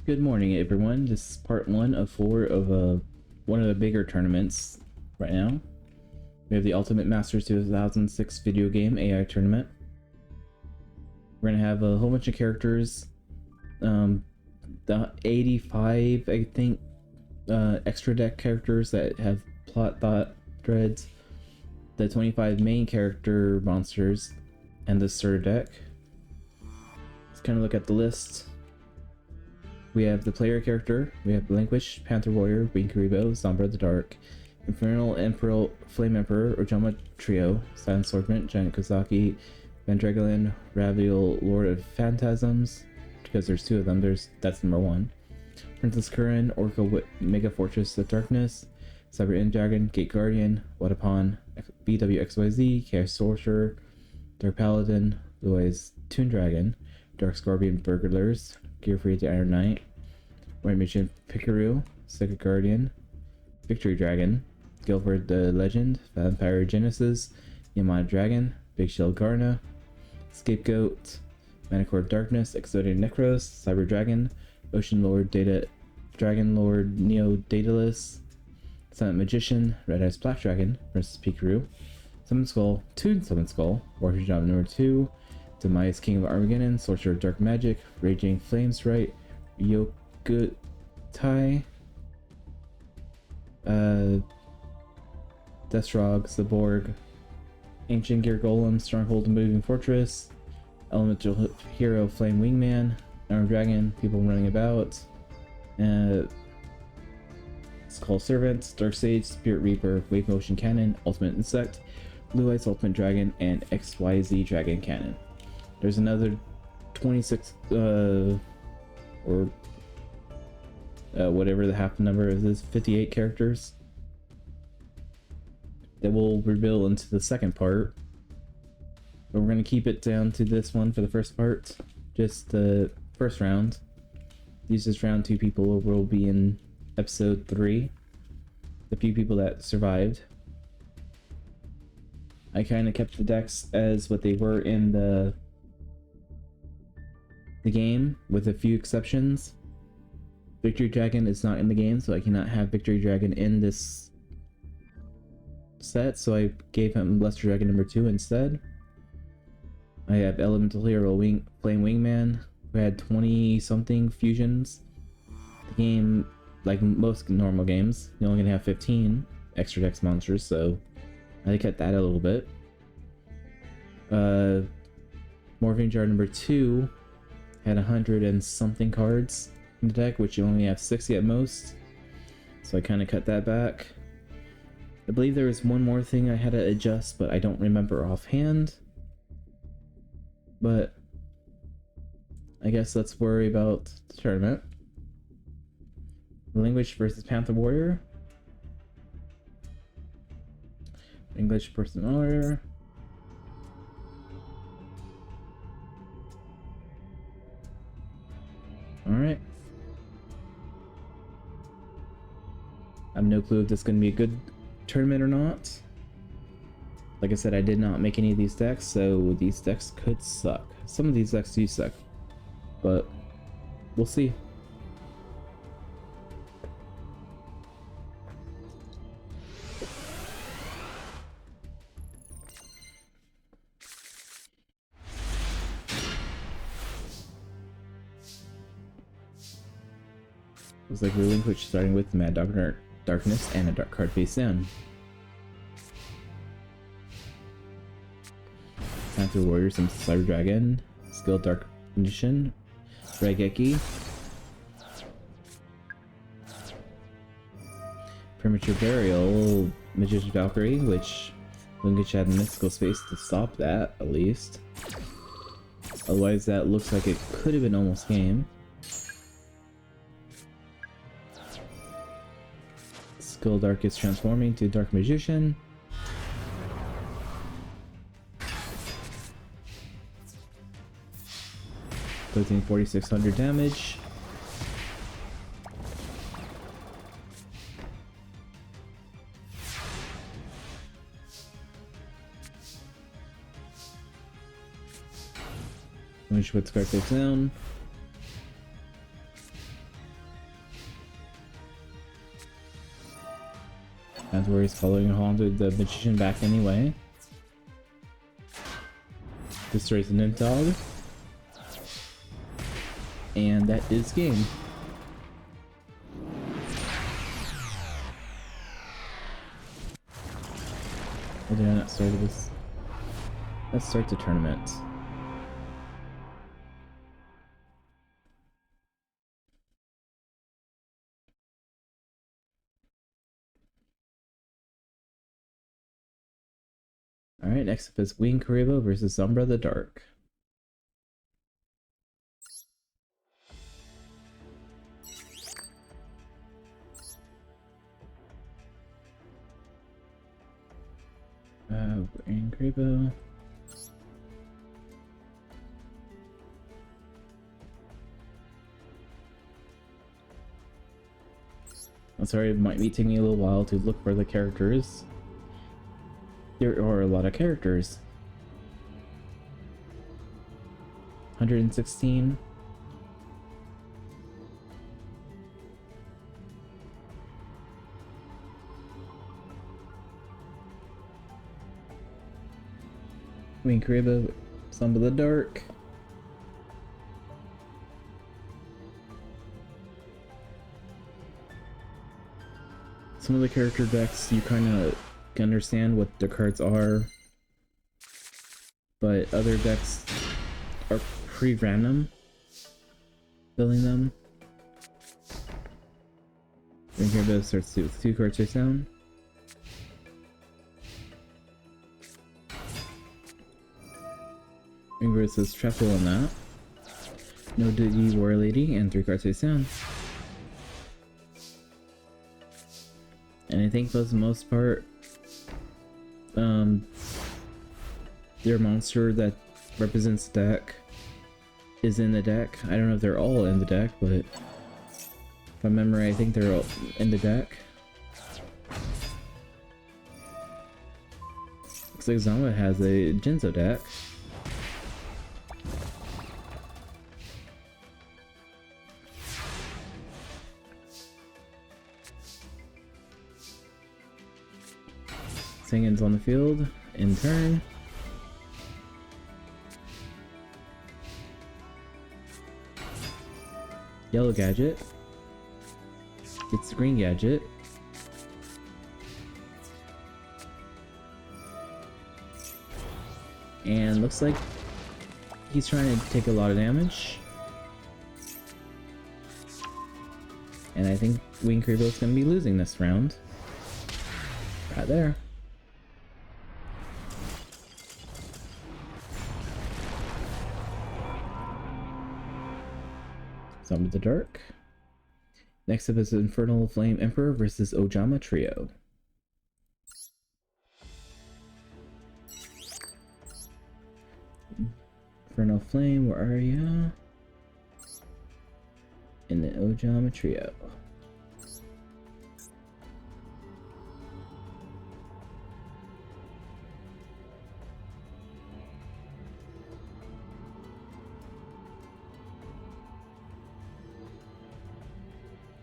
Good morning, everyone. This is part 1 of 4 of one of the bigger tournaments right now. We have the Ultimate Masters 2006 video game AI tournament. We're gonna have a whole bunch of characters. The 85, I think, extra deck characters that have plot thought threads. The 25 main character monsters, and the starter deck. Let's kind of look at the list. We have the player character, we have Languish, Panther Warrior, Wing Karibo, Sombra the Dark, Infernal Emperor, Flame Emperor, Ojama Trio, Silent Swordsman, Giant Kozaki, Vendragolan, Raviel, Lord of Phantasms, because there's 2 of them, that's number 1. Princess Curran, Orca Mega Fortress of Darkness, Cyber End Dragon, Gate Guardian, Wadapon, BWXYZ, Chaos Sorcerer, Dark Paladin, Blue Eyes Toon Dragon, Dark Scorpion Burglars, Gear Free the Iron Knight, White Magician Pikaru, Second Guardian, Victory Dragon, Guilford the Legend, Vampire Genesis, Yamada Dragon, Big Shield Garna, Scapegoat, Manicore Darkness, Exodic Necros, Cyber Dragon, Ocean Lord Data, Dragon Lord Neo Daedalus, Silent Magician, Red Eyes Black Dragon, Princess Pikaru, Summon Skull, Toon Summon Skull, Warrior Job number 2, Demise King of Armageddon, Sorcerer of Dark Magic, Raging Flames Right, Yokutai, Destrog, Zaborg, Ancient Gear Golem, Stronghold Moving Fortress, Elemental Hero Flame Wingman, Iron Dragon, People Running About, Skull Servant, Dark Sage, Spirit Reaper, Wave Motion Cannon, Ultimate Insect, Blue Eyes Ultimate Dragon, and XYZ Dragon Cannon. There's another 26, or whatever the half number is, 58 characters that will reveal into the second part. But we're going to keep it down to this one for the first part, just the first round. These is round 2 people will be in episode 3, the few people that survived. I kind of kept the decks as what they were in the game, with a few exceptions. Victory Dragon is not in the game, so I cannot have Victory Dragon in this set, so I gave him Luster Dragon number 2 instead. I have Elemental Hero Flame Wingman, who had 20 something fusions. The game, like most normal games, you're only gonna have 15 extra dex monsters, so I cut that a little bit. Morphing Jar number 2 had 100 and something cards in the deck, which you only have 60 at most, so I kind of cut that back. I believe there was one more thing I had to adjust, but I don't remember offhand. But I guess let's worry about the tournament. Language versus Panther Warrior. English Person Warrior. Alright. I have no clue if this is going to be a good tournament or not. Like I said, I did not make any of these decks, so these decks could suck. Some of these decks do suck, but we'll see. Looks like Relinquish starting with Mad Dog Darkness and a dark card face down. Panther Warrior, some Cyber Dragon, Skill Dark Magician, Raigeki, Premature Burial, Magician Valkyrie, which Linkish had mystical space to stop that, at least. Otherwise, that looks like it could have been almost game. Skill Dark is transforming to Dark Magician. Putting 4,600 damage. Let me put Scarface down. That's where he's following along with the magician back anyway. Destroys the Nintog. And that is game. Well, did I not start this? Let's start the tournament. Alright, next up is Wing Karibo versus Sombra the Dark. Wing Karibo. I'm sorry, it might be taking me a little while to look for the characters. There are a lot of characters. 116. Wing Karibo, Sombra the Dark. Some of the character decks you kind of understand what the cards are, but other decks are pretty random building them. Wing Karibo starts with 2 cards face down. Wing Karibo says Trap on that. No Digi War Lady and 3 cards face down. And I think for the most part, their monster that represents the deck is in the deck. I don't know if they're all in the deck, but from memory, I think they're all in the deck. Looks like Zama has a Jinzo deck. Sangen's on the field, in turn. Yellow gadget. Gets the green gadget. And looks like he's trying to take a lot of damage. And I think Wing Karibo's gonna be losing this round. Right there. Sombra the Dark. Next up is Infernal Flame Emperor versus Ojama Trio. Infernal Flame, where are you? In the Ojama Trio.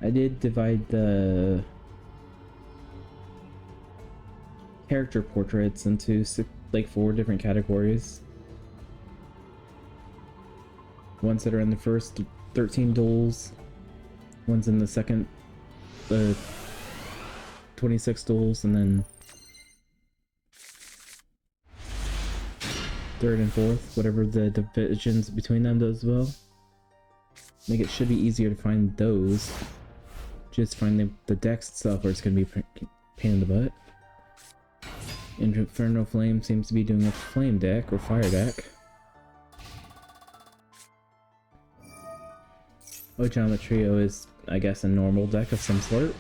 I did divide the character portraits into like 4 different categories. Ones that are in the first 13 duels, ones in the second 26 duels, and then third and fourth, whatever the divisions between them does well. I think it should be easier to find those. Just find the decks itself, or it's gonna be a pain in the butt. Infernal Flame seems to be doing a flame deck or fire deck. Ojama Trio is, I guess, a normal deck of some sort.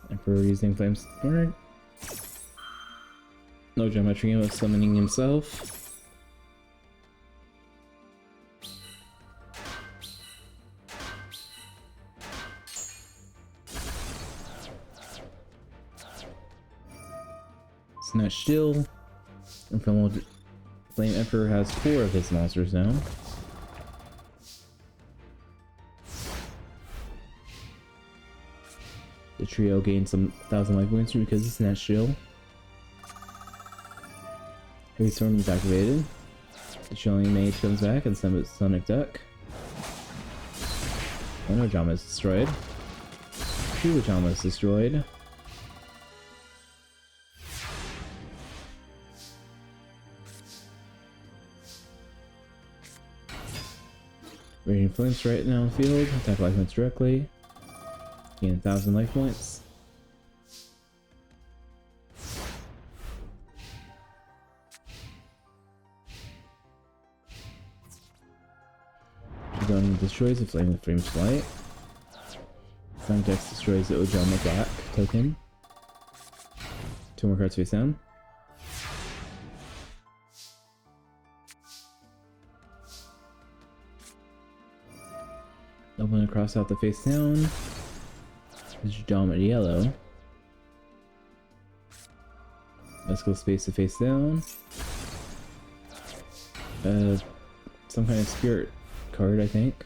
Emperor using Flame Sword. Ojama Trio is summoning himself. Snatch Still. Infernal Flame Emperor has 4 of his monsters now. The trio gains some 1,000 life points because it's Snatch Shield. Heavy Storm is activated. The Chilling Mage comes back and summons Sonic Duck. One Ojama is destroyed. Two Ojamas destroyed. Raging Flames right now in the field. Attack life points directly. Gain 1,000 life points. Gun destroys the Flame with Frame's Flight. Sonic Dex destroys the Ojama Black token. 2 more cards face down. Open and cross out the face down. Ojama yellow. Let's go space to face down. Some kind of spirit card, I think.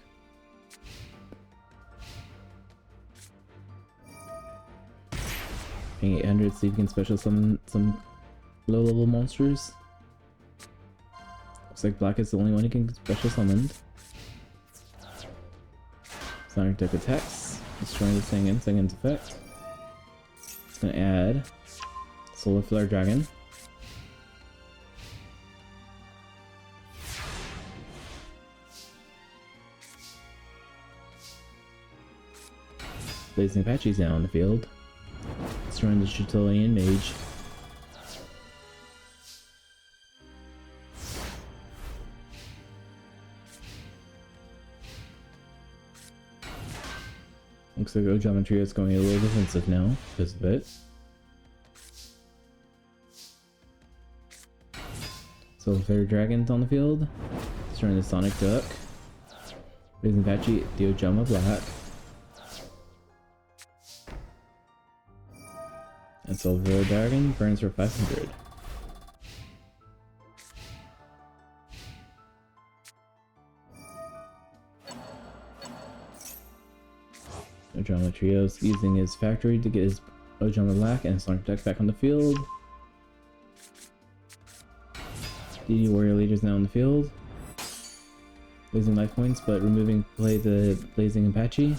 Paying 800 so you can special summon some low level monsters. Looks like black is the only one who can special summon. Sonic Deck attacks, destroying the Sangan's effect. It's gonna add Solar Flare Dragon. Blazing Apache's now on the field. Destroying the Chitilian Mage. Looks like Ojama Trio is going a little defensive now because of it. So Flare Dragon's on the field. Destroying the Sonic Duck. Blazing Apache, the Ojama Black. And Silver Dragon burns for 500. Ojama Trio's using his factory to get his Ojama Black and Sonic Deck back on the field. DD Warrior Leader's now on the field. Losing life points, but play the Blazing Apache.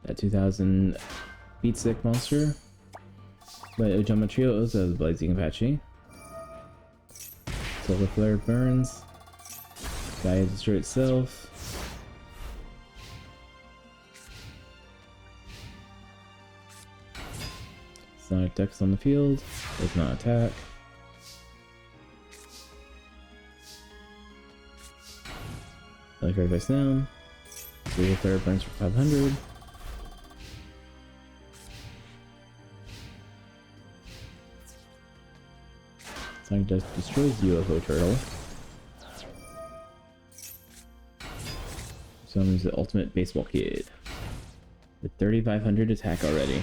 That 2000 beat stick monster. But Ojama Trio also has Blazing Apache. Silver Flare burns. Gaia destroy itself. Sonic Dex on the field. Does not attack. Like card face down. Silver Flare burns for 500. Sonic Dex destroys UFO Turtle. Summons the Ultimate Baseball Kid. With 3,500 attack already.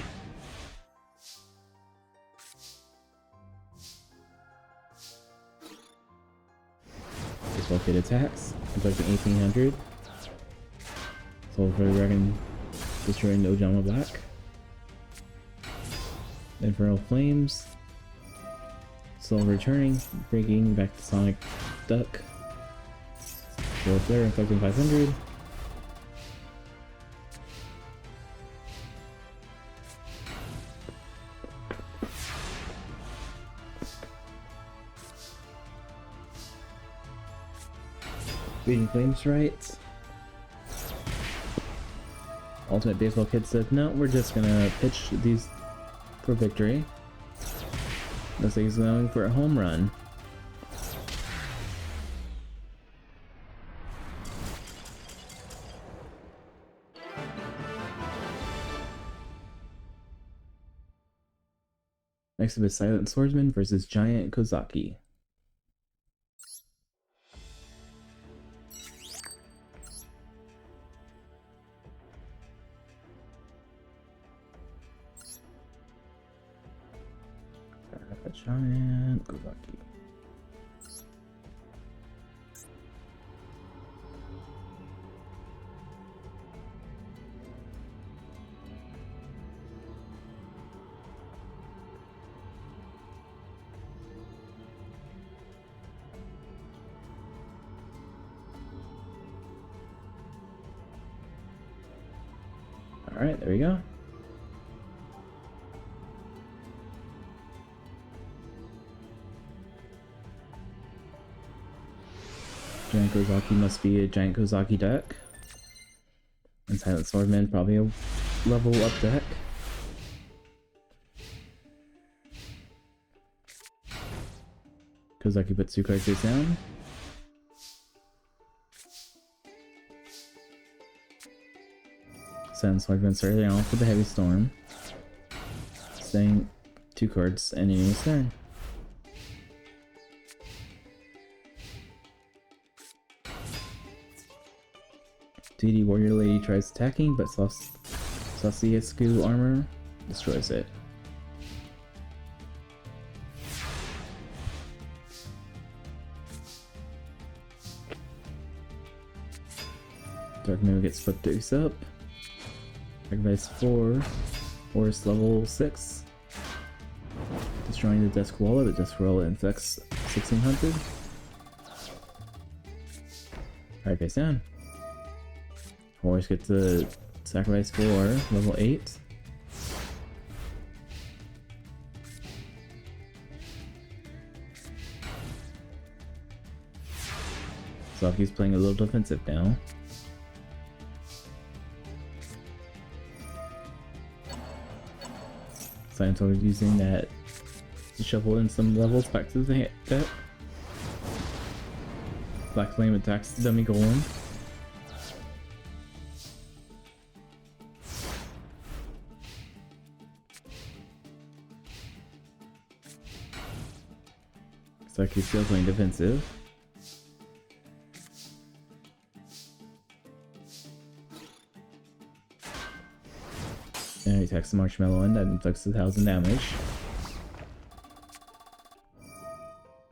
Baseball Kid attacks. Inflicting 1,800. Sulfur Dragon destroying the Ojama Black. Infernal Flames. Soul returning, bringing back the Sonic Duck. Soul Flare, inflicting 500. Raging Flames right. Ultimate Baseball Kid said, no, we're just gonna pitch these for victory. Looks like he's going for a home run. Next up is Silent Swordsman versus Giant Kozaki. Giant Kozaki. Alright, there we go. Giant Kozaki must be a Giant Kozaki deck. And Silent Swordman probably a level up deck. Kozaki puts 2 cards face down. Silent Swordman starting off with the Heavy Storm. Staying 2 cards and ending his turn. DD Warrior Lady tries attacking, but Sasiyetsuku armor destroys it. Dark Moon gets flipped face up. Sacrifice 4. Horus level 6. Destroying the Desk Wallet. The Desk Wallet infects 1600. Alright, face down. Horus gets the Sacrifice 4, level 8. Saki's playing a little defensive now. Silent Sword using that to shuffle in some levels back to the deck. Black Flame attacks the dummy golem. Saki's still playing defensive. And he attacks the Marshmallow and that inflicts 1000 damage.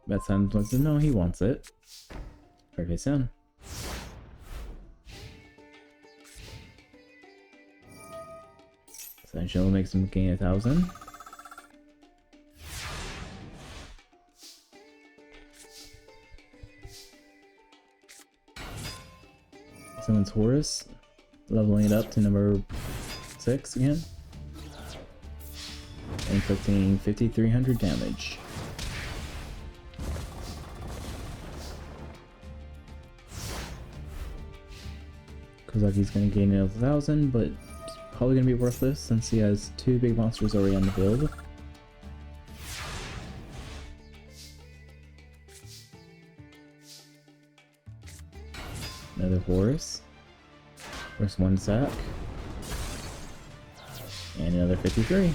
That Silent Sword says no, he wants it. Card face down. Silent Shell makes him gain 1000. Summons Horus, leveling it up to number 6 again. Inflicting 5300 damage. Kozaki's gonna gain another 1000, but it's probably gonna be worthless since he has 2 big monsters already on the field. Another Horus. First 1 sack. And another 53.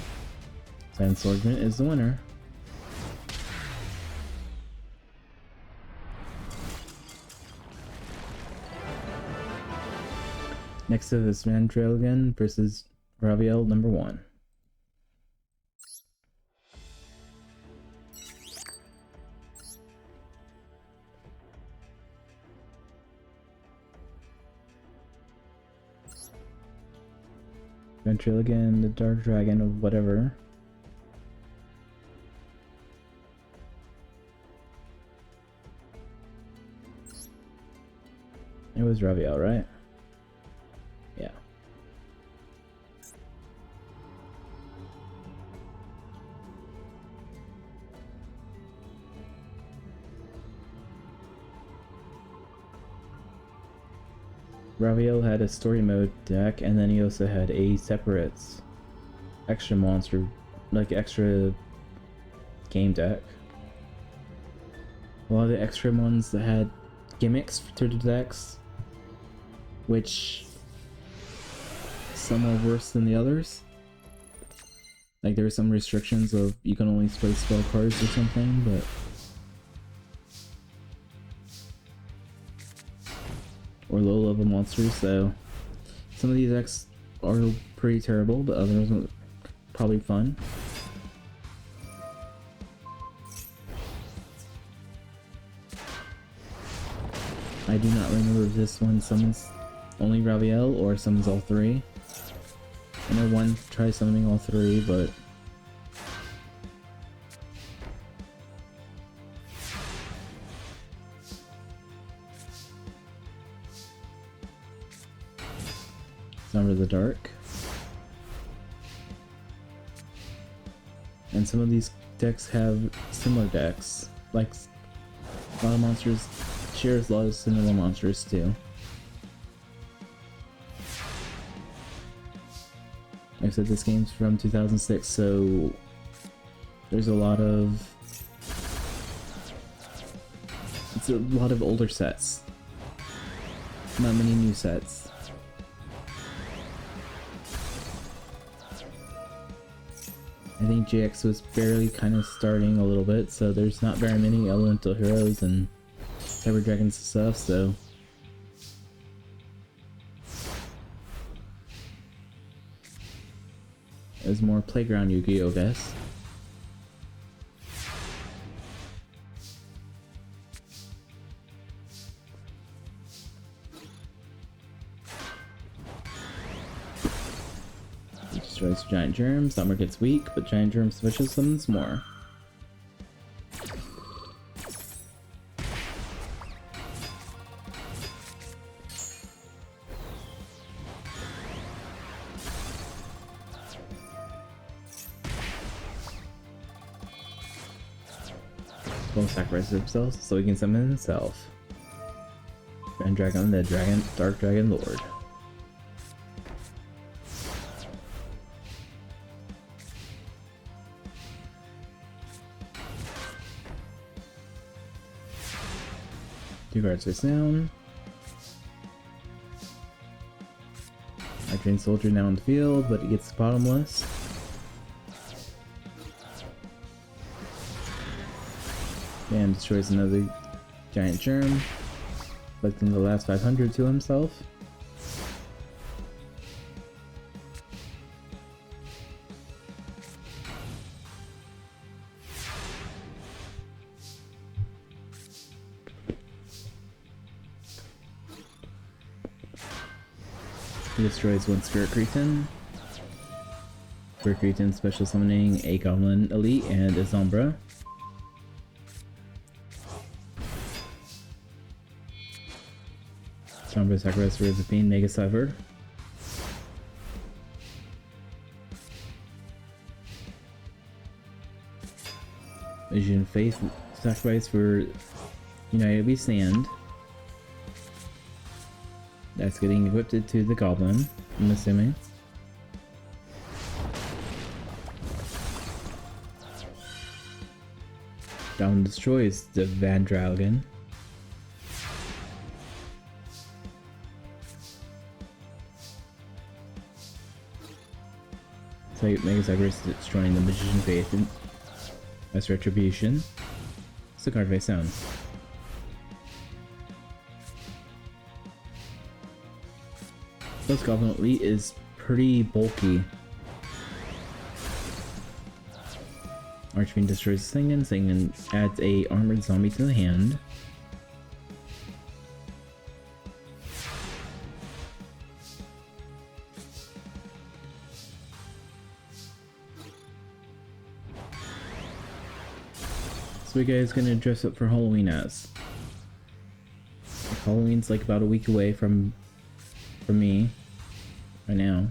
Silent Swordman is the winner. Next up is Mandragon versus Raviel number 1. Ventriloquin, the Dark Dragon of whatever. It was Raviel, right? Yeah. Raviel had a story mode deck, and then he also had a separate extra monster, like extra game deck. A lot of the extra ones that had gimmicks to the decks, which some are worse than the others. Like there were some restrictions of you can only play spell cards or something, but or low level monsters, so some of these decks are pretty terrible, but others are probably fun. I do not remember if this one summons only Raviel or summons all 3. I know one tries summoning all 3, but Summer of the Dark. And some of these decks have similar decks. Like, a lot of monsters shares a lot of similar monsters too. Like I said, this game's from 2006, so there's a lot of... It's a lot of older sets. Not many new sets. I think GX was barely kind of starting a little bit, so there's not very many elemental heroes and cyber dragons and stuff, so... There's more playground Yu-Gi-Oh, I guess. Destroys giant germs, Summer gets weak, but giant germ special summons more. Will sacrifice himself so he can summon himself. Grand Dragon, the Dark Dragon Lord. Two cards face down. Our trained soldier now in the field, but he gets bottomless. And destroys another giant germ, collecting the last 500 to himself. He destroys one Spirit Cretin. Spirit Cretin special summoning a Goblin Elite and a Sombra. Sombra sacrifice for the Fiend Mega Cyber. Vision Faith sacrifice for United We Stand. That's getting equipped to the Goblin, I'm assuming. Goblin destroys the Van Dragon. So Mega Cyber is destroying the Magician Faith and as retribution. It's the card face down. This Goblin Elite is pretty bulky. Archfiend destroys Singen. Singen adds a armored zombie to the hand. So you guys gonna dress up for Halloween as? Halloween's like about a week away from me right now.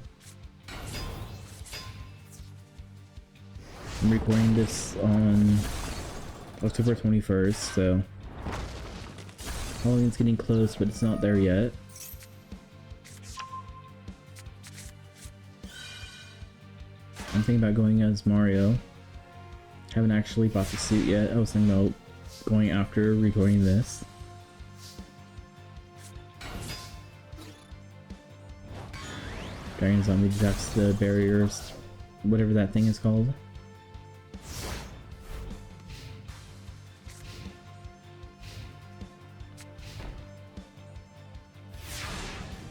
I'm recording this on October 21st, so Halloween's getting close, but it's not there yet. I'm thinking about going as Mario. Haven't actually bought the suit yet. I was thinking about going after recording this. Dragon Zombie detects the barriers, whatever that thing is called.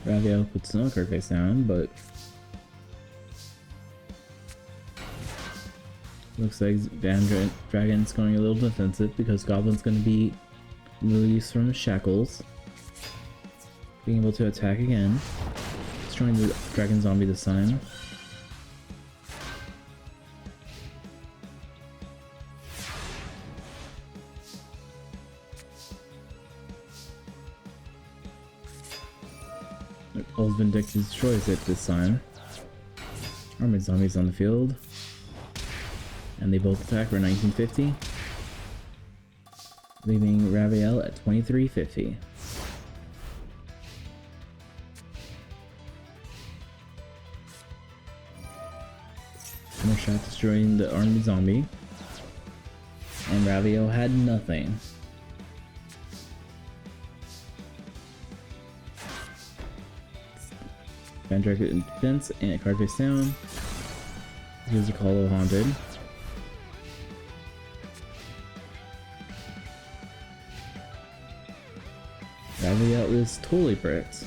Ravio puts another card face down, but looks like Van Dragon's going a little defensive because Goblin's going to be released from the shackles, being able to attack again. Destroying the Dragon Zombie this time. Old Vindictive destroys it this time. Armored Zombies on the field. And they both attack for 1950, leaving Raviel at 2350. More shot destroying the army zombie, and Raviel had nothing. Fandrake in defense and a card face down. Here's a Call of Haunted. Raviel is totally bricked.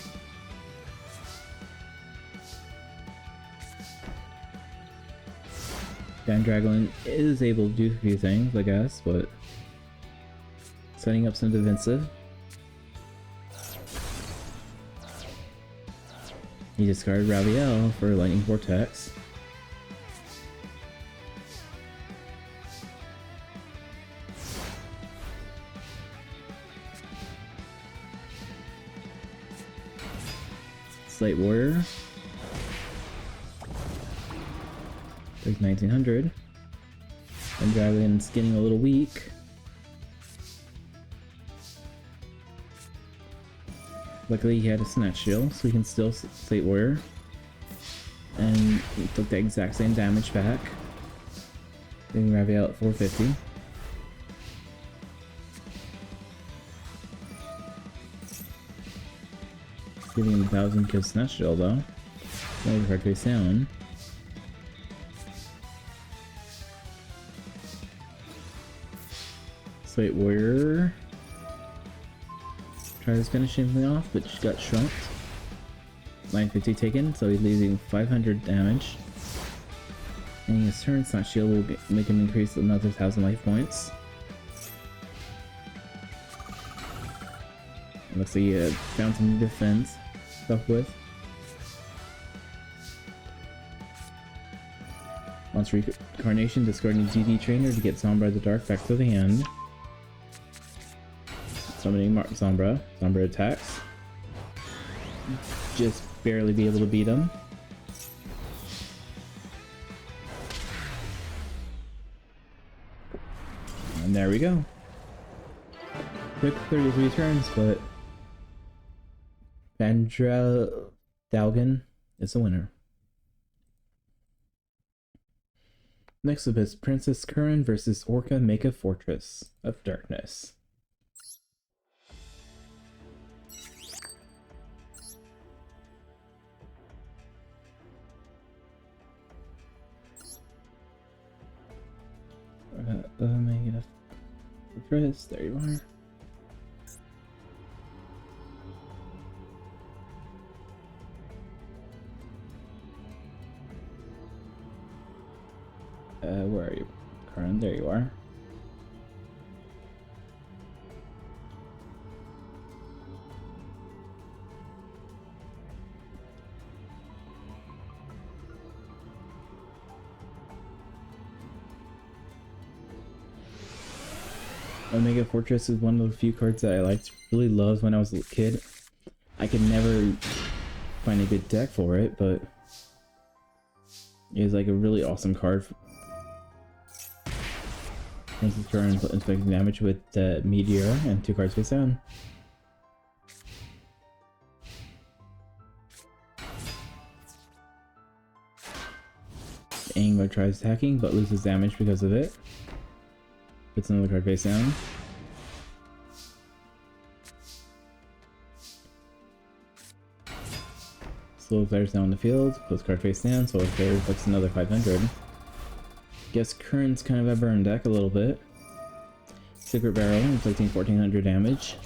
Fandragon is able to do a few things, I guess, but setting up some defensive. He discarded Raviel for Lightning Vortex. Slate Warrior. There's 1900. And Dragon's getting a little weak. Luckily he had a Snatch Shield, so he can still Slate Warrior. And he took the exact same damage back. Leaving Raviel at 450. Giving him 1000 because Snatch Shield though. Another card face down. Slate Warrior tries to finish something off, but she got shrunk. 950 taken, so he's losing 500 damage. And his turn, Snatch Shield will make him increase another 1000 life points. It looks like he found some defense stuff with. Once Reincarnation, discarding GD Trainer to get Sombra the Dark back to the hand. Summoning Sombra. Sombra attacks. Just barely be able to beat him. And there we go. Quick 33 turns, but Vandra Dalgan is the winner. Next up is Princess Curran versus Orca Mega Fortress of Darkness. Mega Fortress, there you are. Where are you, Curran? There you are. Omega Fortress is one of the few cards that I really loved when I was a kid. I could never find a good deck for it, but it was like a really awesome card. Princess Curran inflicting damage with Meteor and 2 cards face down. Angler tries attacking but loses damage because of it. Puts another card face down. Slow players down the field, puts card face down, so if player puts another 500. Guess Curran's kind of a burn deck a little bit. Secret Barrel, inflicting 1400 damage.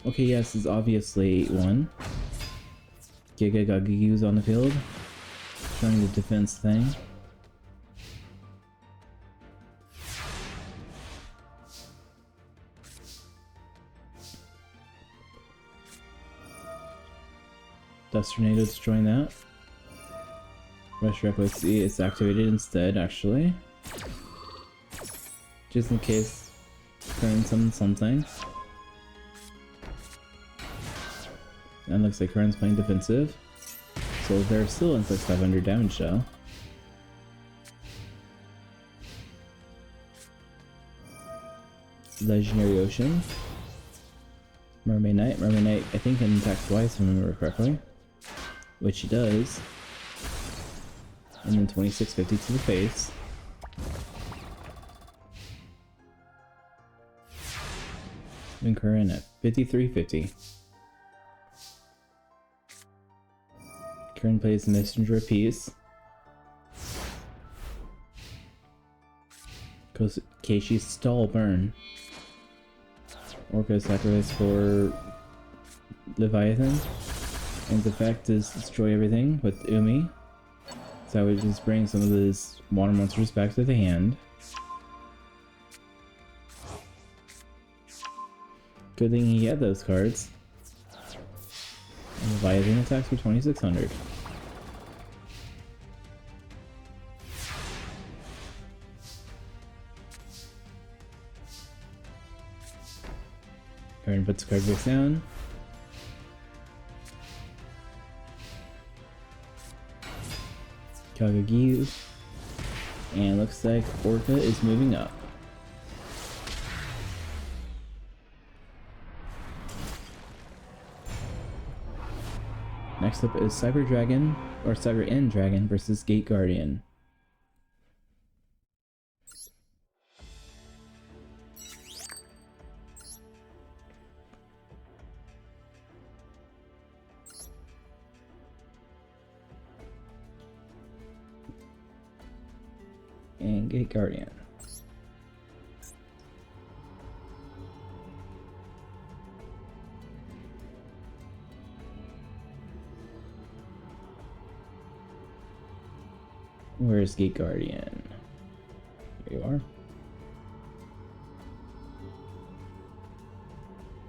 Okay, yes, is obviously one. Giga got Gigu's on the field, showing the defense thing. Dust Tornado destroying that. Rush Replicacy is activated instead, actually. Just in case Curran summons something. And looks like Curran's playing defensive. So they're still inflicts 500 damage though. Legendary Ocean. Mermaid Knight. Mermaid Knight, I think, can attack twice, if I remember correctly. Which she does. And then 2650 to the face. Incur in at 5350. Karen plays Messenger of Peace. Keishi Stall Burn. Orca sacrifice for Leviathan. And the effect is destroy everything with Umi. So I would just bring some of these water monsters back to the hand. Good thing he had those cards. And Leviathan attacks for 2600. Karen puts card face down. Kagagyu. And looks like Orca is moving up. Next up is Cyber Dragon, or Cyber End Dragon versus Gate Guardian. And Gate Guardian. Where's Gate Guardian? Here you are.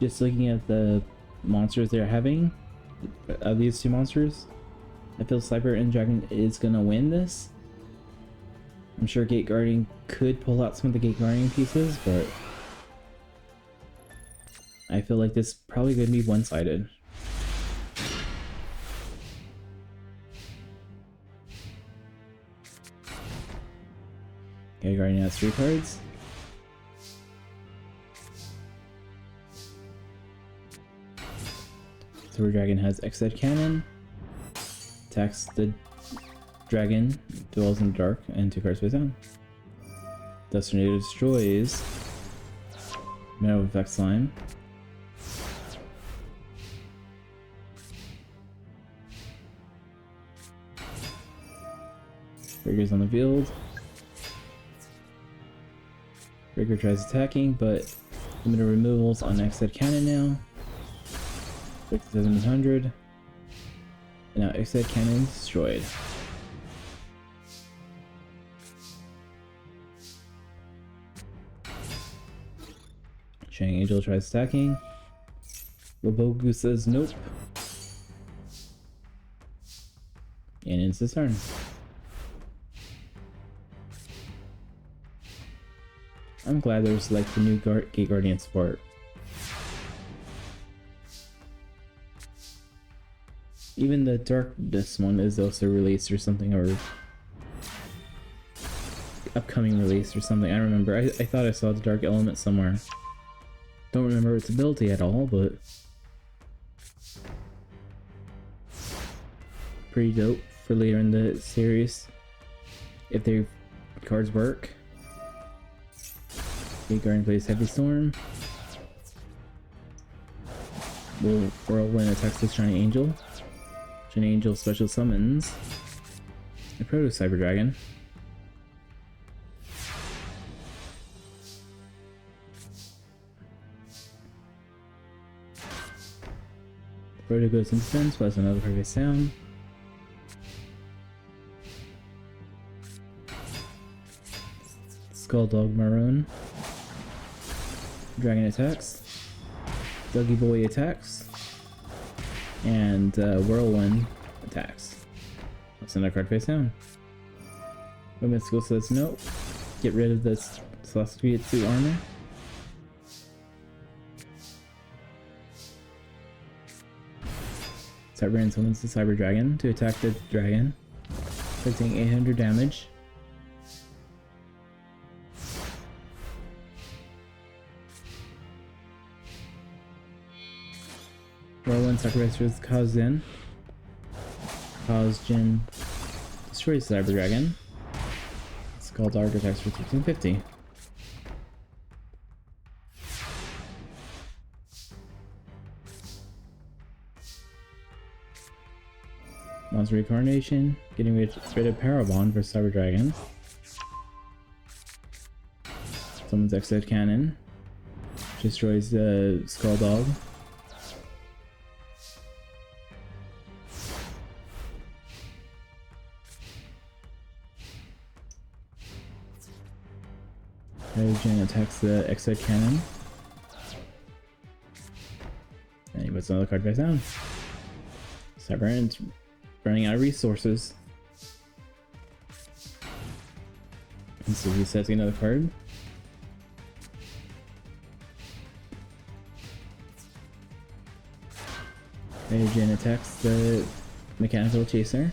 Just looking at the monsters they're having, these two monsters, I feel Cyber End Dragon is gonna win this. I'm sure Gate Guardian could pull out some of the Gate Guardian pieces, but I feel like this is probably gonna be one-sided. Gate Guardian has 3 cards. Silver Dragon has X-Ed Cannon. Attacks the dragon, dwells in the dark, and 2 cards face down. Dust Tornado destroys Metal Effect Slime. Rigger's on the field. Rigger tries attacking, but limited removals on X-Ed Cannon now. 6700. And now X-Ed Cannon destroyed. Shining Angel tries attacking. Robogu says nope. And it's his turn. I'm glad there's like the new Gate Guardian support. Even the Darkness one is also released or something, or upcoming release or something. I don't remember. I thought I saw the Dark Element somewhere. Don't remember its ability at all, but pretty dope for later in the series if their cards work. Gate Guardian plays Heavy Storm. Whirlwind attacks the Shining Angel. Shining Angel special summons a Proto Cyber Dragon. Proto goes in defense, plus another previous sound. Skulldog Maroon. Dragon attacks. Dougie Boy attacks. And Whirlwind attacks. That's another card face down. Mystical says no. Get rid of this Celestial suit armor. Cyber summons the Cyber Dragon to attack the dragon, inflicting 800 damage. Whirlwind sacrifices Kazin. Kazjin destroys Cyber Dragon. Scald Architects for 1350. Monster Reincarnation, getting rid of Power Bond for Cyber Dragon. Someone's Exit Cannon. Destroys the Skull Dog. Hydrogen attacks the Exit Cannon. And he puts another card face down. Cyber's running out of resources. And so he sets another card. Hydrogen attacks the Mechanical Chaser.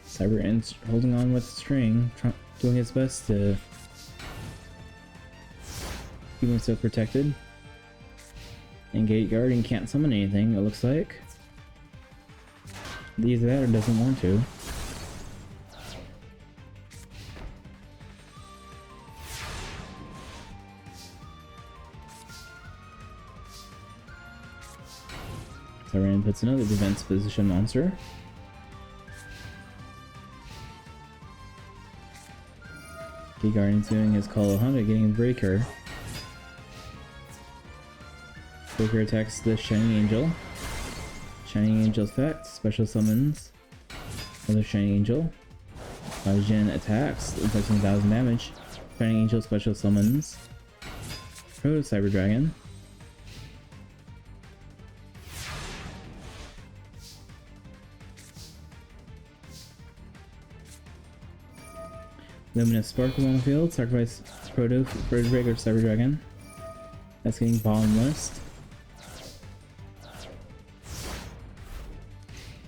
Cyber ends holding on with the string, doing his best to keep himself protected. And Gate Guardian can't summon anything, it looks like. Either that or doesn't want to. Cyber puts another defense position monster. Gate Guardian's doing his Call of Honda, getting a Breaker. Breaker attacks the Shining Angel. Shining Angel's effect, special summons another Shining Angel. Jin attacks, inflicting 1000 damage. Shining Angel special summons Proto Cyber Dragon. Luminous Sparkle on the field, sacrifice Proto Breaker Cyber Dragon. That's getting bottomless.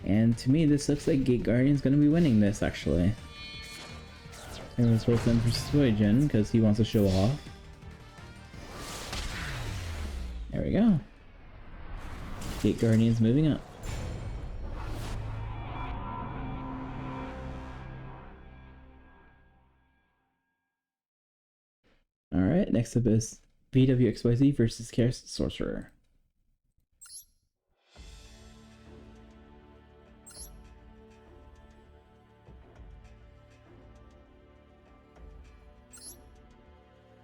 And to me, this looks like Gate Guardian's gonna be winning this, actually. Everyone's both in for Suijin, because he wants to show off. There we go. Gate Guardian's moving up. Alright, next up is VWXYZ versus Chaos Sorcerer.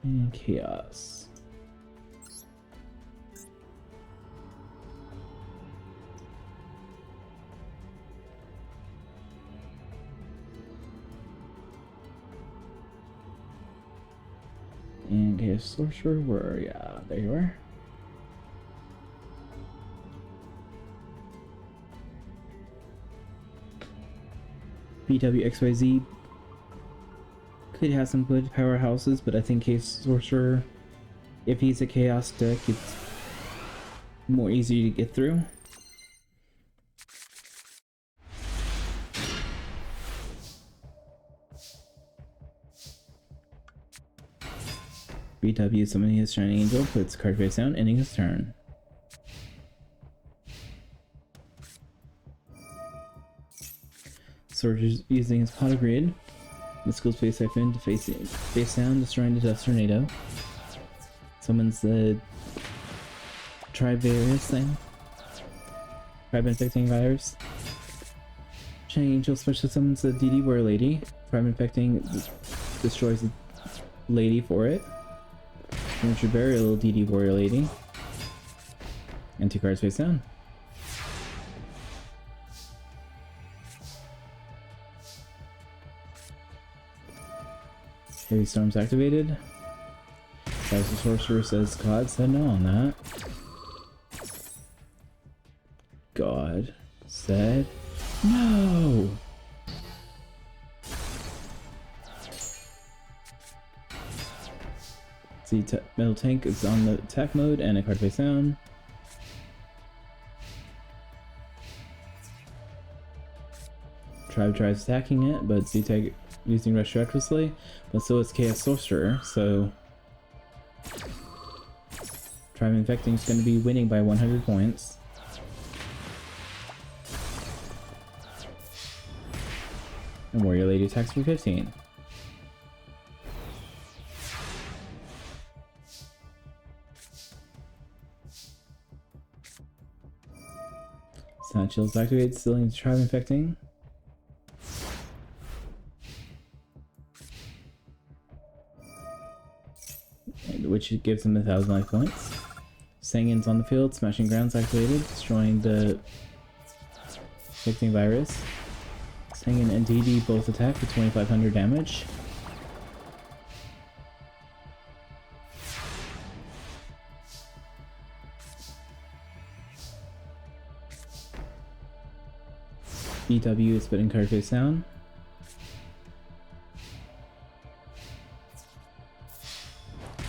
And Chaos. And Chaos Sorcerer, where, yeah, there you are. VWXYZ could have some good powerhouses, but I think Chaos Sorcerer, if he's a Chaos deck, it's more easy to get through. BW summoning his Shining Angel, puts card face down, ending his turn. Sorcerer's using his Pot of Greed. Mystical Space Siphon to face down, destroying the Dust Tornado. Summons the Tri-Virus thing. Tribe-infecting virus. Shining Angel special summons the DD Warrior Lady. Tribe-infecting destroys the lady for it. And should bury a little DD Warrior Lady. And 2 cards face down. Heavy Storm's activated. As the Sorcerer says, God said no on that. God said no! See, Metal Tank is on the attack mode and a card face down. Tribe tries attacking it, but Z-Tag using Rush recklessly, but so is Chaos Sorcerer, so Tribe Infecting is going to be winning by 100 points. And Warrior Lady attacks for 15. Snatch Chills activated, sealing the Tribe Infecting. Which gives him 1,000 life points. Sangin's on the field, Smashing Grounds activated, destroying the Infecting Virus. Sangin and DD both attack for 2,500 damage. EW is putting card face down.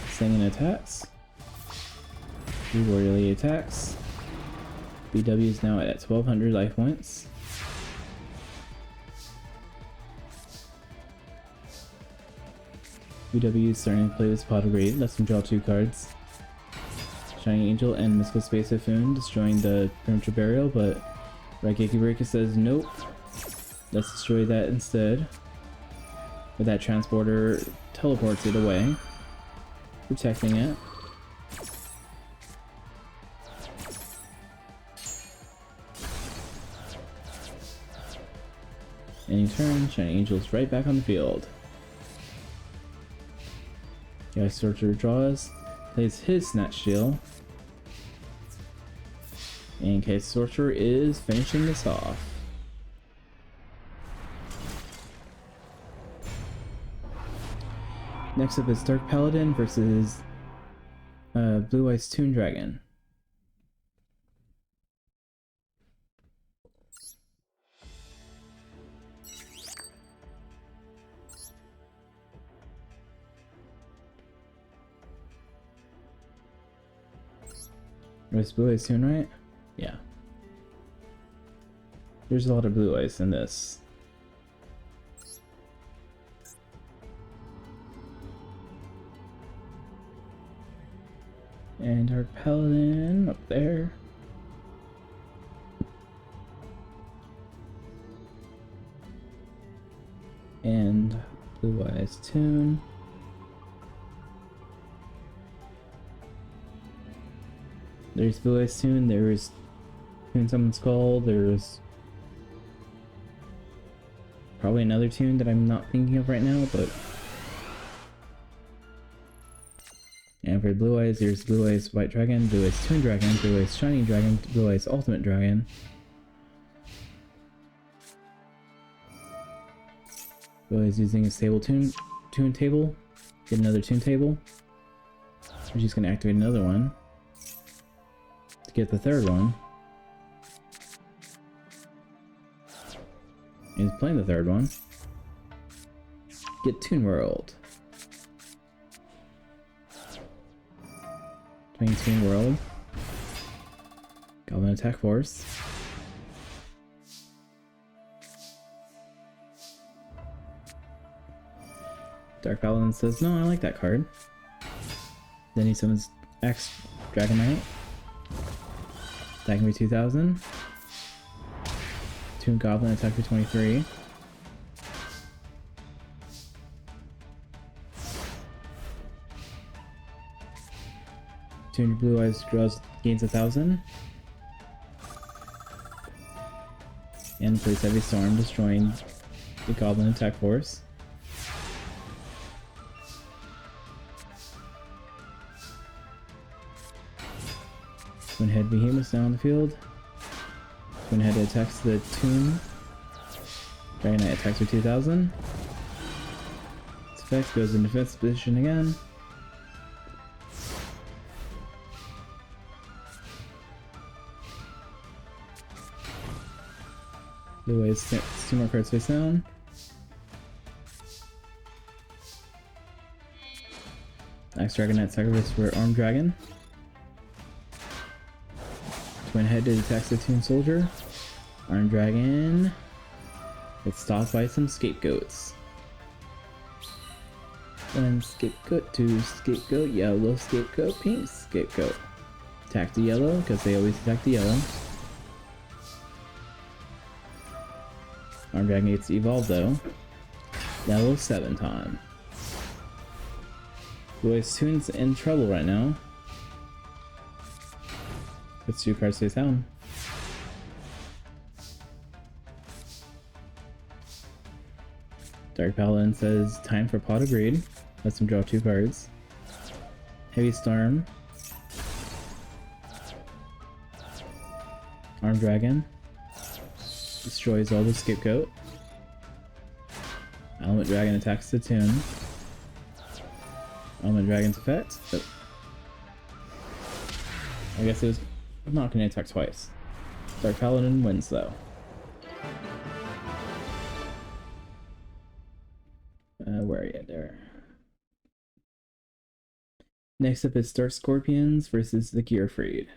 Sangin attacks. Warrior Lady attacks. BW is now at 1,200 life points. BW is starting to play with Pot of Greed. Lets him draw 2 cards. Shining Angel and Mystical Space Typhoon destroying the Premature Burial, but Raigeki Breaker says nope. Let's destroy that instead. But that transporter teleports it away, protecting it. Ending turn, Shining Angel's right back on the field. Yeah, Sorcerer draws, plays his Snatch Shield. In case Sorcerer is finishing this off. Next up is Dark Paladin versus Blue Eyes Toon Dragon. There's Blue Eyes Toon, right? Yeah. There's a lot of Blue Eyes in this. And our Paladin up there. And Blue Eyes Toon. There's Blue Eyes Toon, there's Toon Someone's Call, there's probably another Toon that I'm not thinking of right now, but... And for Blue Eyes, there's Blue Eyes White Dragon, Blue Eyes Toon Dragon, Blue Eyes Shining Dragon, Blue Eyes Ultimate Dragon. Blue Eyes using a stable toon table, get another toon table. We're just gonna activate another one to get the third one. And he's playing the third one. Get Toon World. Playing Toon World. Goblin Attack Force. Dark Paladin says, no, I like that card. Then he summons X Dragon Knight. Attacking for 2,000. Toon Goblin attack for 23. Toon Blue Eyes draws, gains 1,000. And plays Heavy Storm, destroying the Goblin attack force. Twin Head Behemoth now on the field. Twin Head attacks the Toon. Dragon Knight attacks for 2,000. Its effect goes in defense position again. Blue Eyes 2 more cards face down. Axe Dragon Knight sacrifice for Armed Dragon. Twin Headed attacks the Toon Soldier. Armed Dragon. It's stopped by some scapegoats. And scapegoat to scapegoat, yellow scapegoat, pink scapegoat. attack the yellow, because they always attack the yellow. Arm Dragon gets evolved though. Level 7 time. Boys Toon's in trouble right now. Puts 2 cards face down. Dark Paladin says, time for Pot of Greed. Lets him draw 2 cards. Heavy Storm. Arm Dragon. Destroys all the Scapegoat. Element Dragon attacks the Toon. Element Dragon's effect. But I guess it was not going to attack twice. Dark Paladin wins though. Where are you there? Next up is Dark Scorpions versus the Gearfried.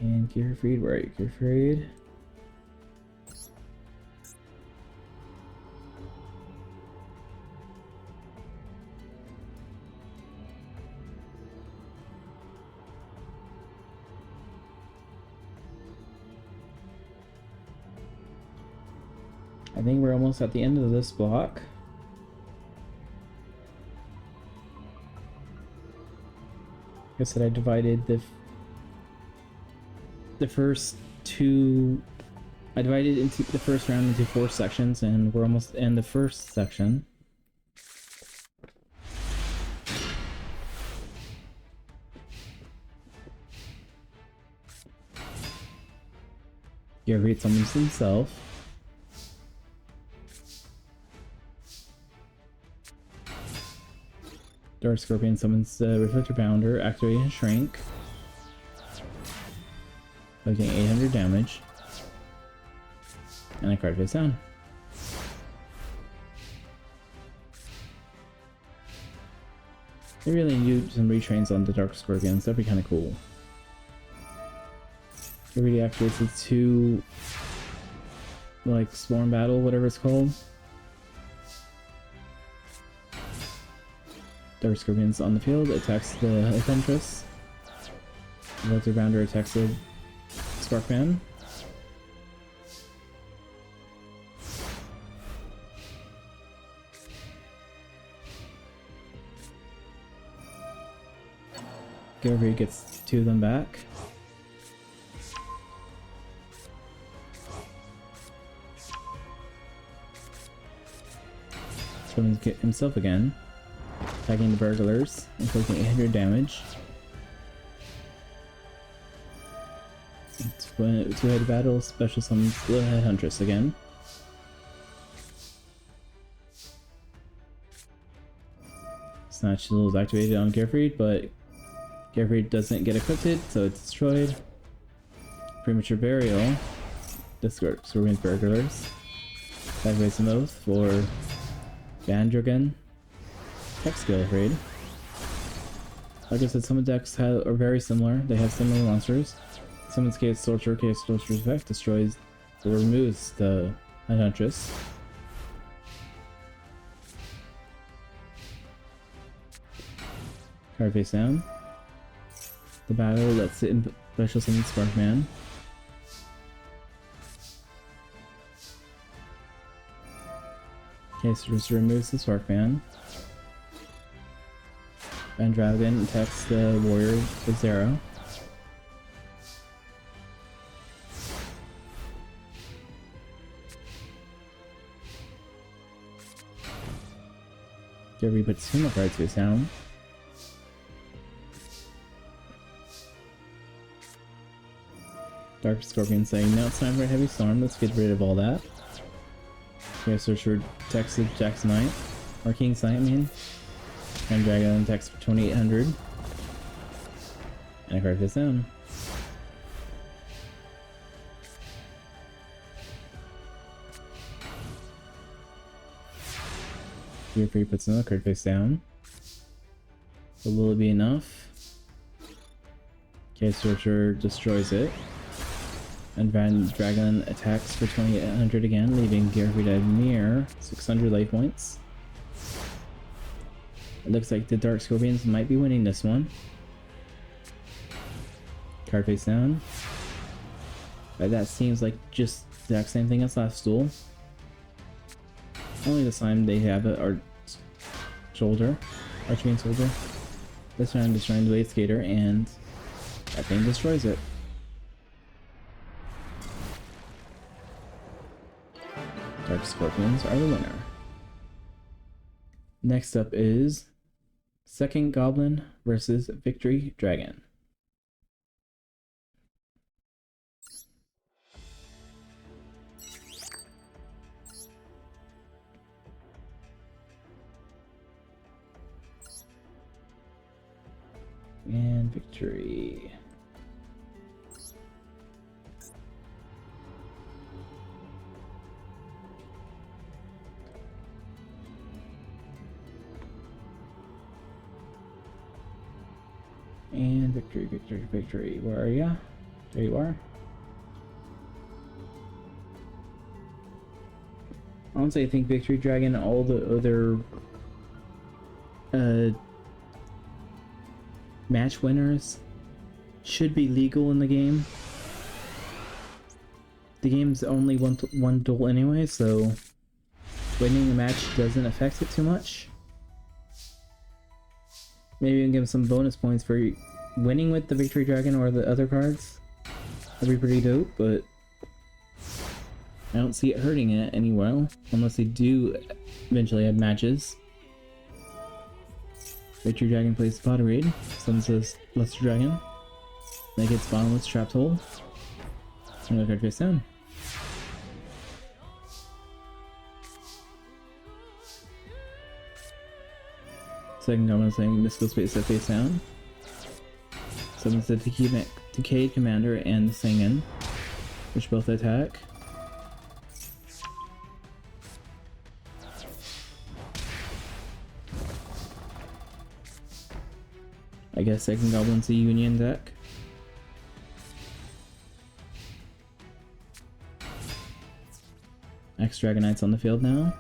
And Gearfried, where are you, Gearfried? I think we're almost at the end of this block. Like I said, I divided the first two. I divided into the first round into 4 sections, and we're almost in the first section. Gearfried summons himself. Dark Scorpion summons the Reflector Bounder, activating Shrink. Taking 800 damage. And a card face down. They really need some retrains on the Dark Scorpions, that'd be kind of cool. It really activates the 2, like, Swarm Battle, whatever it's called. Dark Scorpion's on the field, attacks the Enchantress. Reflector Bounder attacks the Sparkman. Gearfried gets 2 of them back. Summons himself again. Attacking the burglars, inflicting 800 damage. 2-headed battle, special summons the Huntress again. Snatch Shield is activated on Gearfried, but Gearfried doesn't get equipped, so it's destroyed. Premature Burial. Scorpion's burglars. Activates an oath for Bandrogan. Hex Gearfried. Like I said, some decks are very similar. They have similar monsters. Summons Chaos Torture. Chaos Torture's effect destroys or removes the Huntress. Card face down. The battle lets it special summon Sparkman. Chaos Torture removes the Sparkman. And Dragon attacks the warrior with 0. Gearfried puts 2 more cards face down. Dark Scorpion saying, now it's time for a Heavy Storm, let's get rid of all that. Chaos Torture attacks the Jack's Knight, or King's Knight, I mean. And Dragon attacks for 2800. And a card face down. Gearfried puts another card face down. So will it be enough? Chaos Torture destroys it. Advanced Dragon attacks for 2800 again, leaving Gyarados near 600 life points. It looks like the Dark Scorpions might be winning this one. Card face down. But that seems like just the exact same thing as last duel. Only this time they have a shoulder, Arching Soldier. This time destroying the Blade Skater, and that thing destroys it. Dark Scorpions are the winner. Next up is Second Goblin versus Victory Dragon. And Victory. And Victory, Victory, Victory. Where are ya? There you are. Honestly, I think Victory Dragon, all the other match winners should be legal in the game. The game's only one duel anyway, so winning the match doesn't affect it too much. Maybe you can give some bonus points for winning with the Victory Dragon or the other cards. That'd be pretty dope, but I don't see it hurting it anywhere, unless they do eventually add matches. Victory Dragon plays Bottom Raid, summons says Luster Dragon, make its bottomless trapped hole, and the card face down. Second Goblin saying Mystical Space at face down. Summons the Decayed Commander and the Singin, which both attack. I guess Second Goblin's a Union deck. X Dragonites on the field now.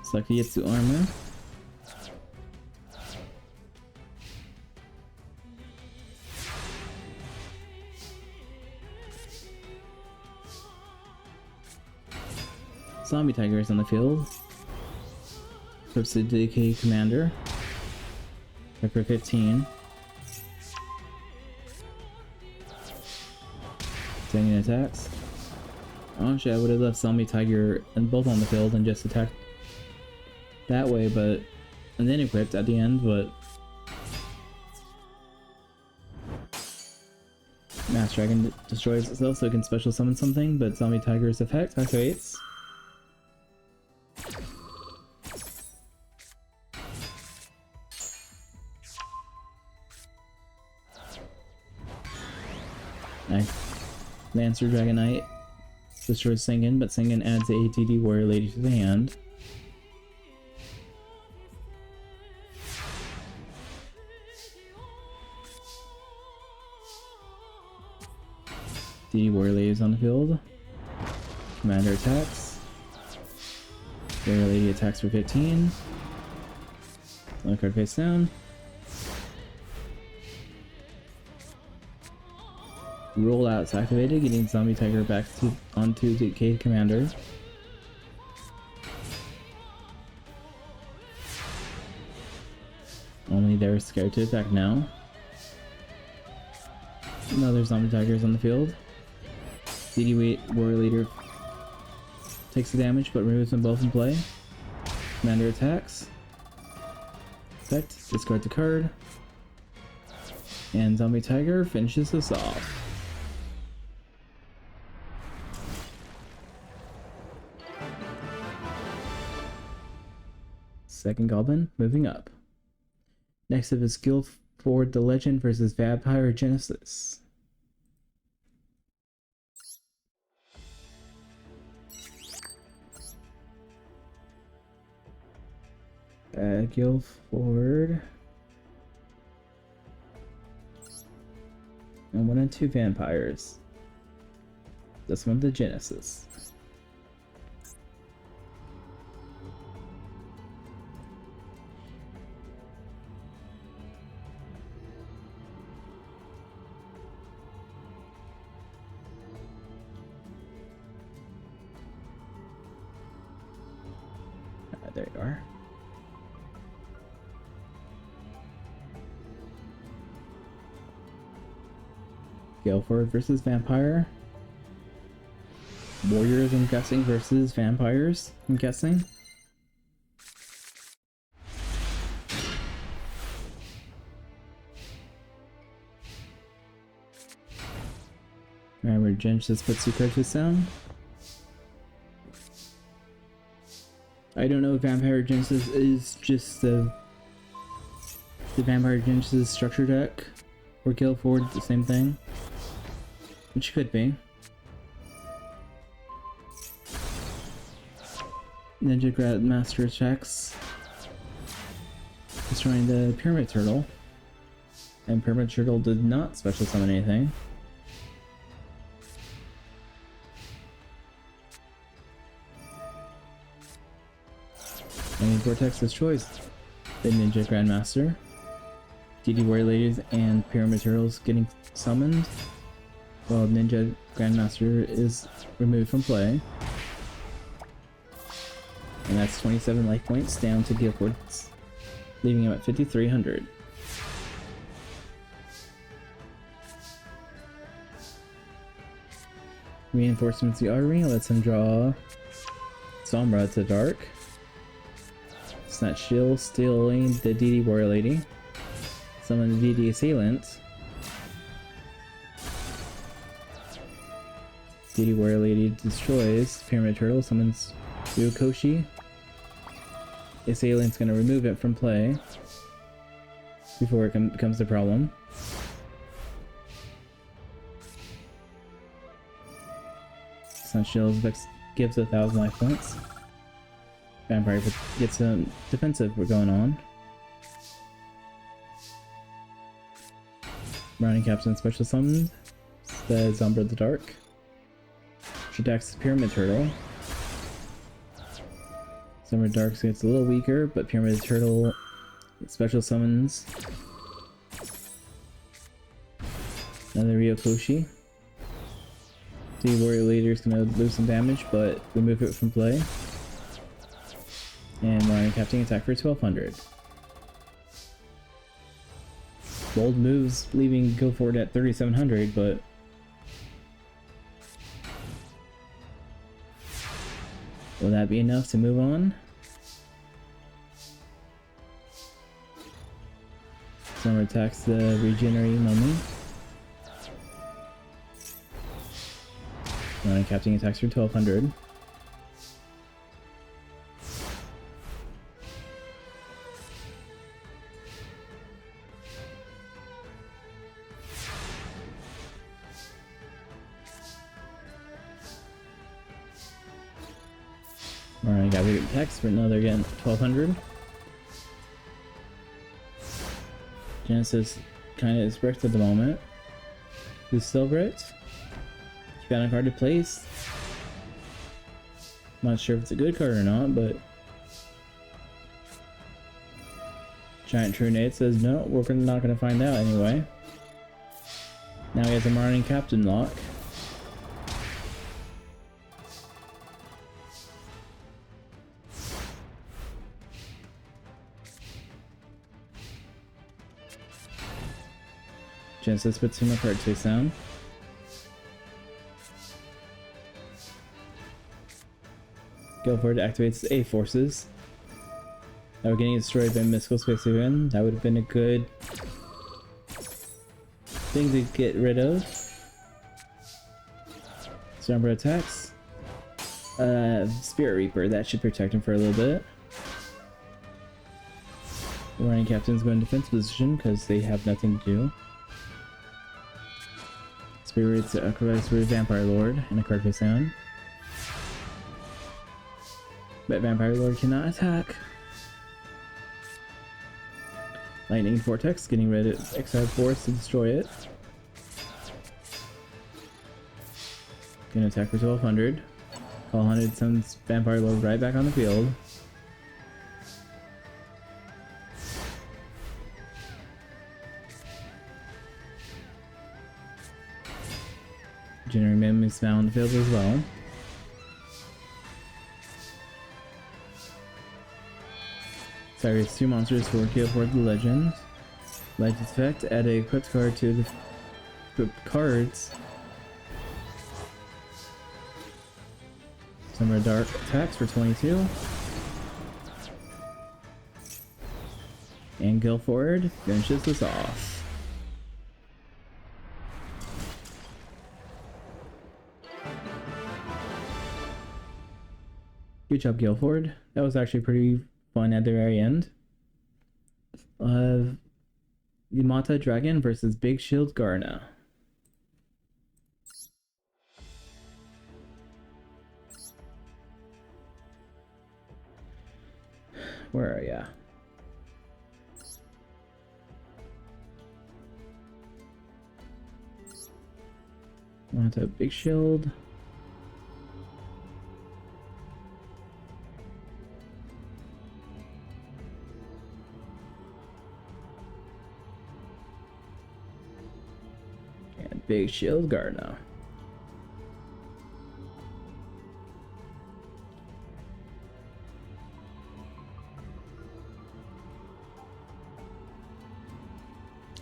Select Yitsu Armor. Zombie Tiger is on the field. Equips the Decay Commander. For 15. Singing attacks. Honestly, I would have left Zombie Tiger and both on the field and just attacked that way, but and then equipped at the end, but Mass Dragon destroys itself so it can special summon something, but Zombie Tiger's effect activates. Lancer Dragonite destroys Singin, but Singin adds the ATD Warrior Lady to the hand. DD Warrior Lady is on the field. Commander attacks. Warrior Lady attacks for 15. One card face down. Rollout's activated, getting Zombie Tiger back onto the Decayed Commander. Only they're scared to attack now. Another Zombie Tiger is on the field. DD Warrior Leader takes the damage but removes them both in play. Commander attacks. Effect, discard the card. And Zombie Tiger finishes this off. Second Goblin moving up. Next up is Guildford the Legend versus Vampire Genesis. Guildford. And 1 and 2 vampires. This one, the Genesis. There you are. Guildford versus Vampire. Warriors, I'm guessing, versus Vampires, I'm guessing. Remember, Genesis puts two cards down. I don't know if Vampire Genesis is just the Vampire Genesis structure deck, or Guildford, the same thing. Which could be. Ninja Grandmaster checks. Destroying the Pyramid Turtle. And Pyramid Turtle did not special summon anything. And Vortex destroys the Ninja Grandmaster. DD Warrior Ladies and Pyramid Turtles getting summoned, while Ninja Grandmaster is removed from play. And that's 27 life points down to Guildford's, leaving him at 5,300. Reinforcements the artery lets him draw Sombra to Dark. Snatch Shield, stealing the DD Warrior Lady. Summon the DD Assailant. DD Warrior Lady destroys Pyramid Turtle, summons Yukoshi. Assailant's gonna remove it from play before it becomes a problem. Snatch Shield gives 1,000 life points. Vampire gets a defensive going on. Browning Captain special summoned the Zombra the Dark. She attacks the Pyramid Turtle. Zombra Dark gets a little weaker, but Pyramid Turtle special summons another Ryokoshi. The Warrior Leader is going to lose some damage, but remove it from play. And Browning Captain attack for 1,200. Bold moves, leaving Guildford at 3,700, but will that be enough to move on? Summer attacks the Regenerating Mummy. Browning Captain attacks for 1,200. Alright, got big attacks for another again, 1,200. Genesis kind of is bricked at the moment. Who's still bricked? She got a card to place. Not sure if it's a good card or not, but Giant True Nate says no, we're not going to find out anyway. Now he has a Marine Captain lock. Genesis puts him a card face down. Guildford activates A forces. That were getting destroyed by Mystical Space Haven. That would have been a good thing to get rid of. Sombra attacks. Spirit Reaper, that should protect him for a little bit. The Running Captain's going defense position because they have nothing to do. Spirits acrobatics for Vampire Lord and a card face down. But Vampire Lord cannot attack. Lightning Vortex, getting rid of Exiled Force to destroy it. Gonna attack for 1200. Call 100, sends Vampire Lord right back on the field. Generate mimics now on the field as well. Sacrifice 2 monsters for kill for the legend. Legend's effect, add a equipped card to the equipped cards. Summer Dark attacks for 22. And Guilford finishes this off. Good job, Guilford. That was actually pretty fun at the very end. Yamata Dragon versus Big Shield Garna. Where are ya? Yamata Big Shield. Big Shield Garna.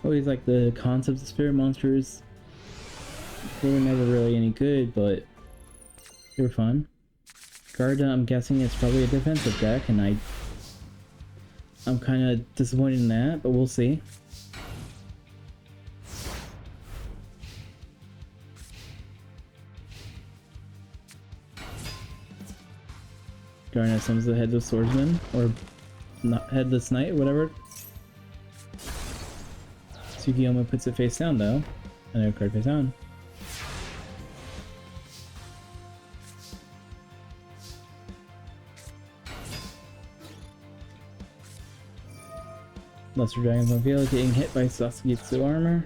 Always like the concept of spirit monsters. They were never really any good, but they were fun. Garda, I'm guessing it's probably a defensive deck, and I'm kind of disappointed in that, but we'll see. Garnet summons the Headless Swordsman, or not Headless Knight, or whatever. Tsukiyama puts it face down though. Another card face down. Lesser Dragons on field, getting hit by Sasukitsu armor.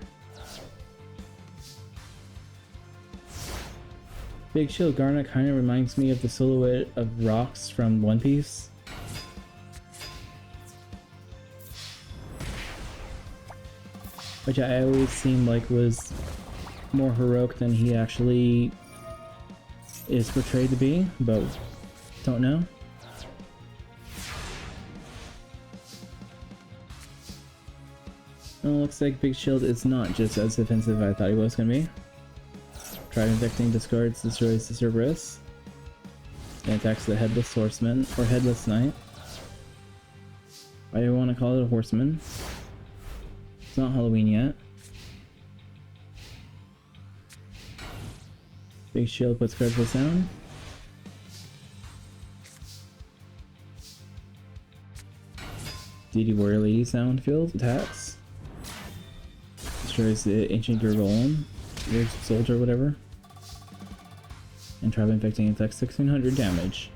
Big Shield Garnet kind of reminds me of the silhouette of rocks from One Piece. Which I always seemed like was more heroic than he actually is portrayed to be, but don't know. Well, looks like Big Shield is not just as defensive as I thought he was going to be. Try infecting, discards, destroys the Cerberus. And attacks the Headless Horseman, or Headless Knight. I want to call it a Horseman. It's not Halloween yet. Big Shield puts card face down. DD Warrior Lady sound field attacks. Destroys the Ancient Gear Golem. Weird Soldier, whatever. And try infecting attacks 1600 damage.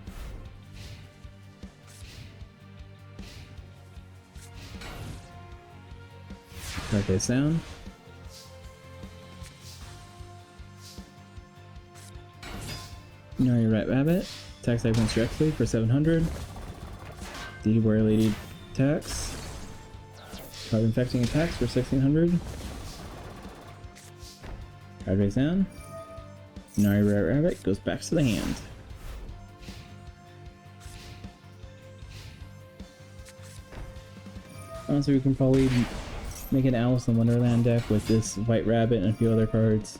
Card face down. Now your Rat Rabbit. Attacks icons directly for 700. The Warrior Lady attacks. Card infecting attacks for 1600. Card face down. Nari Rat Rabbit goes back to the hand. Honestly, we can probably make an Alice in Wonderland deck with this White Rabbit and a few other cards.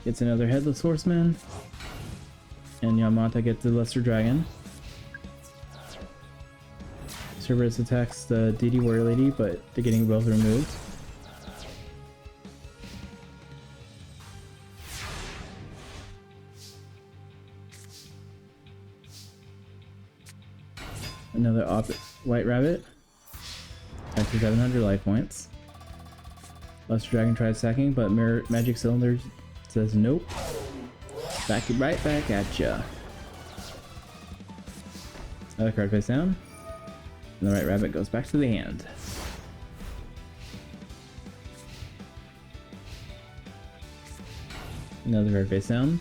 Gets another Headless Horseman. And Yamata gets the Lesser Dragon. Cerberus attacks the DD Warrior Lady, but they're getting both removed. Another White Rabbit. Attacks for 700 life points. Lesser Dragon tries sacking, but Magic Cylinder says nope. Right back at ya. Another card face down. And the White Rabbit goes back to the hand. Another card face down.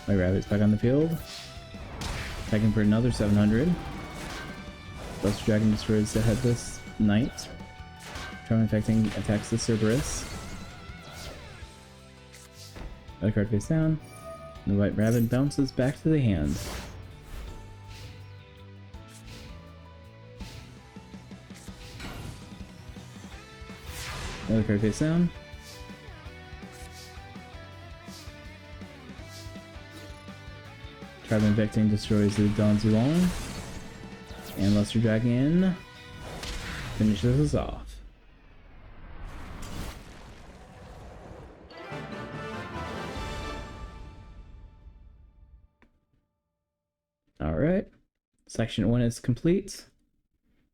My rabbit's back on the field. Attacking for another 700. Buster Dragon destroys the headless knight. Trauma infecting attacks the Cerberus. Another card face down. The white rabbit bounces back to the hand. Another card face down. Trauma infecting destroys the Don Zulong. And Luster Dragon finishes us off. Alright, section 1 is complete.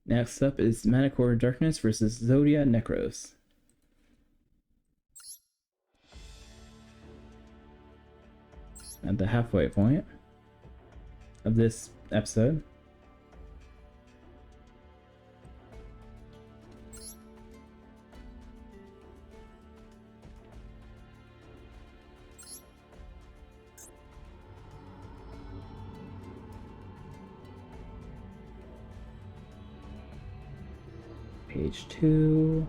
Next up is Manicore Darkness versus Zodia Necros. At the halfway point of this episode. Page 2.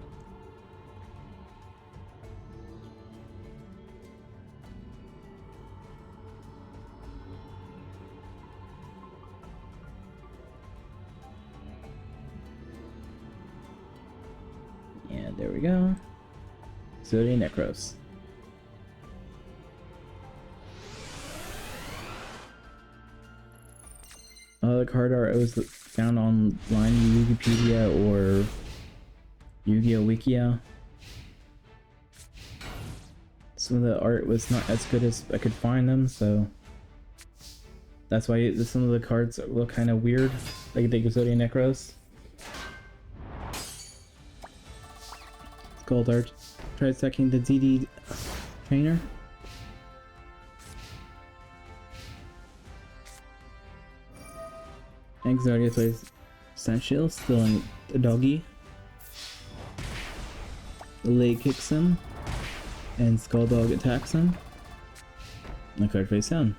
And there we go. Zodia Necros. The card art was found online Wikipedia or Yu-Gi-Oh! Wikia. Some of the art was not as good as I could find them, so that's why some of the cards look kind of weird, like the Zodia Necros. Gold art tries attacking the DD trainer. And Zodia plays Sandshell, stealing the doggy. The leg kicks him, and Skulldog attacks him. And the card face down.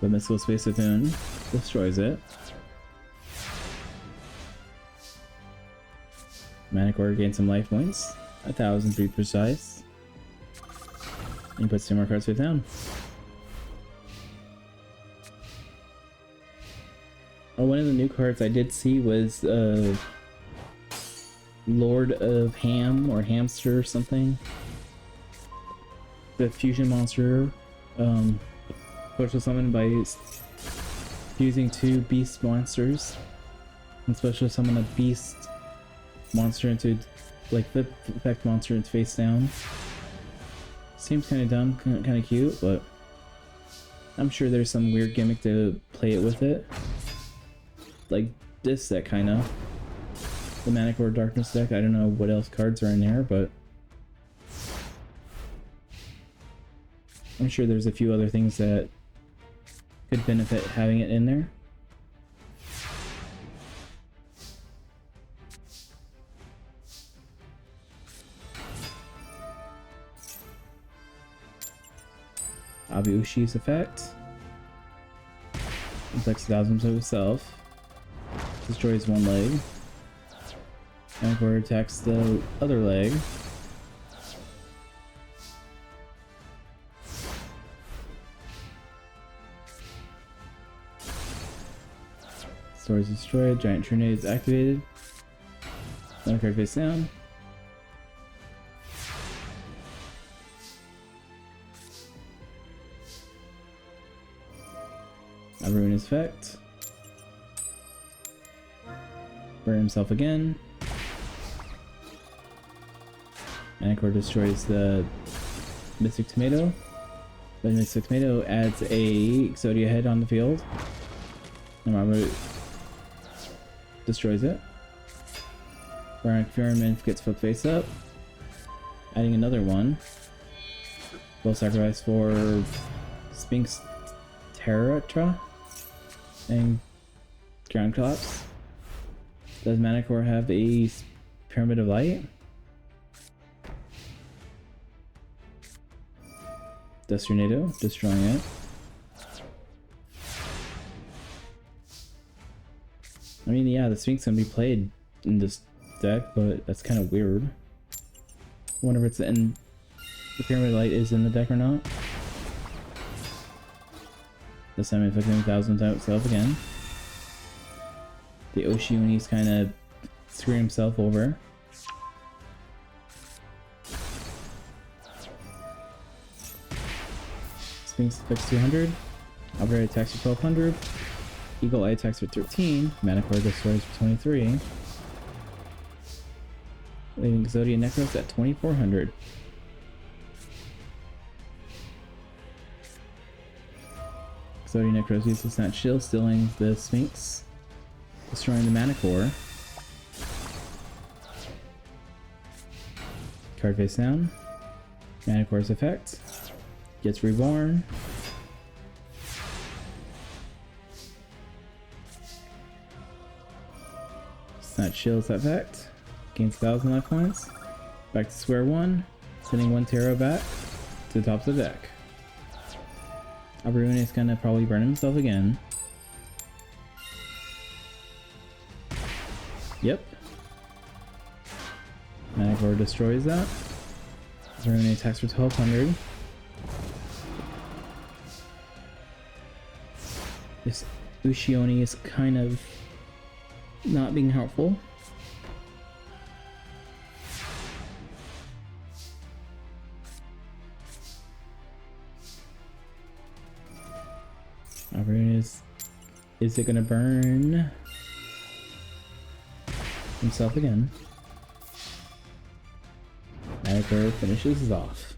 The Mystical Space Cocoon destroys it. Manicore gains some life points, 1,000 to be precise. And he puts 2 more cards face down. Oh, one of the new cards I did see was Lord of Ham or Hamster or something. The fusion monster, special summon by using 2 beast monsters, and special summon a beast monster into, like, the effect monster into face down. Seems kind of dumb, kind of cute, but I'm sure there's some weird gimmick to play it with it. Like this deck, kind of. The Manicore Darkness deck, I don't know what else cards are in there, but I'm sure there's a few other things that could benefit having it in there. Abiushi's effect. Inflicts 1,000 of himself. Destroys 1 leg. Manicore attacks the other leg. Sword is destroyed. Giant Trinade is activated. Another card face down. I ruin his effect. Burn himself again. Manicore destroys the Mystic Tomato. The Mystic Tomato adds a Zodia head on the field. And Mamaru destroys it. Bionic Furyman gets flipped face up. Adding another one. Will sacrifice for Sphinx Terratra and Ground Collapse. Does Manicore have a Pyramid of Light? Dust Tornado, destroying it. I mean, yeah, the Sphinx can be played in this deck, but that's kind of weird. I wonder if it's in the Pyramid of Light is in the deck or not. This time inflicting 1,000 times itself again. The Oshioni's kind of screwing himself over. Sphinx affects 200. Alberta attacks for 1,200. Eagle Eye attacks for 13. Manicore destroys for 23. Leaving Exodia Necros at 2,400. Exodia Necros uses Snatch Shield, stealing the Sphinx, destroying the Manicore. Card face down. Manicore's effect. Gets reborn. Snatch Shield's effect. Gains 1,000 life points. Back to square one. Sending one Terra back to the top of the deck. Abrune is gonna probably burn himself again. Yep. Manicore destroys that. Abrune attacks for 1,200. This Ushioni is kind of not being helpful. Is it gonna burn himself again? Manicore finishes off.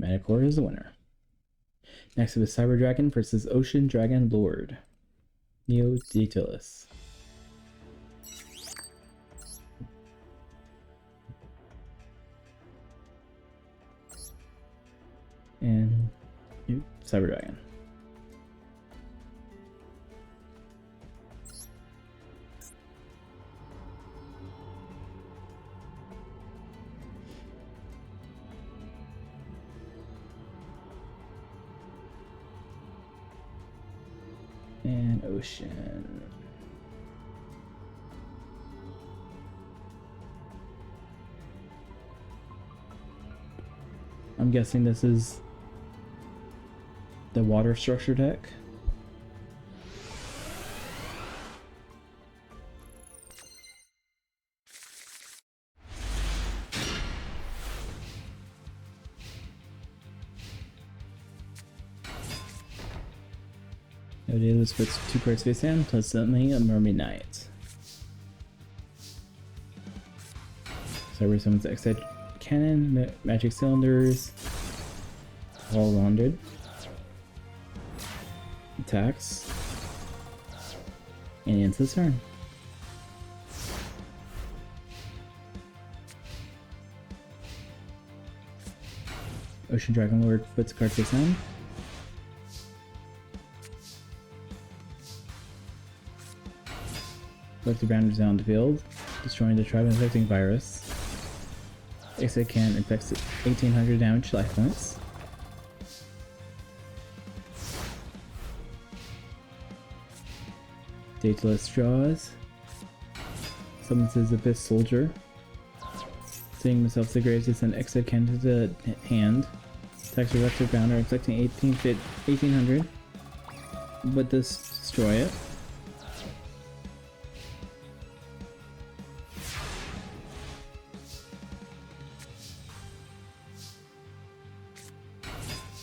Manicore is the winner. Next up is Cyber Dragon versus Ocean Dragon Lord. Neo Detailus. And Cyber Dragon. And Ocean. I'm guessing this is the water structure deck. This puts 2 cards face down, plus suddenly a Mermaid Knight. Cyber summons X-Edge Cannon, Magic Cylinders, all rounded. Attacks. And ends his turn. Ocean Dragon Lord puts a card face down. Collector boundaries down the field, destroying the tribe infecting virus. Exit can infects 1,800 damage life points. Dateless draws. Summons his Abyss Soldier. Seeing himself to graves to send exit can to the hand. Attacks your Collector Bounder, inflicting 1,800. But this destroy it.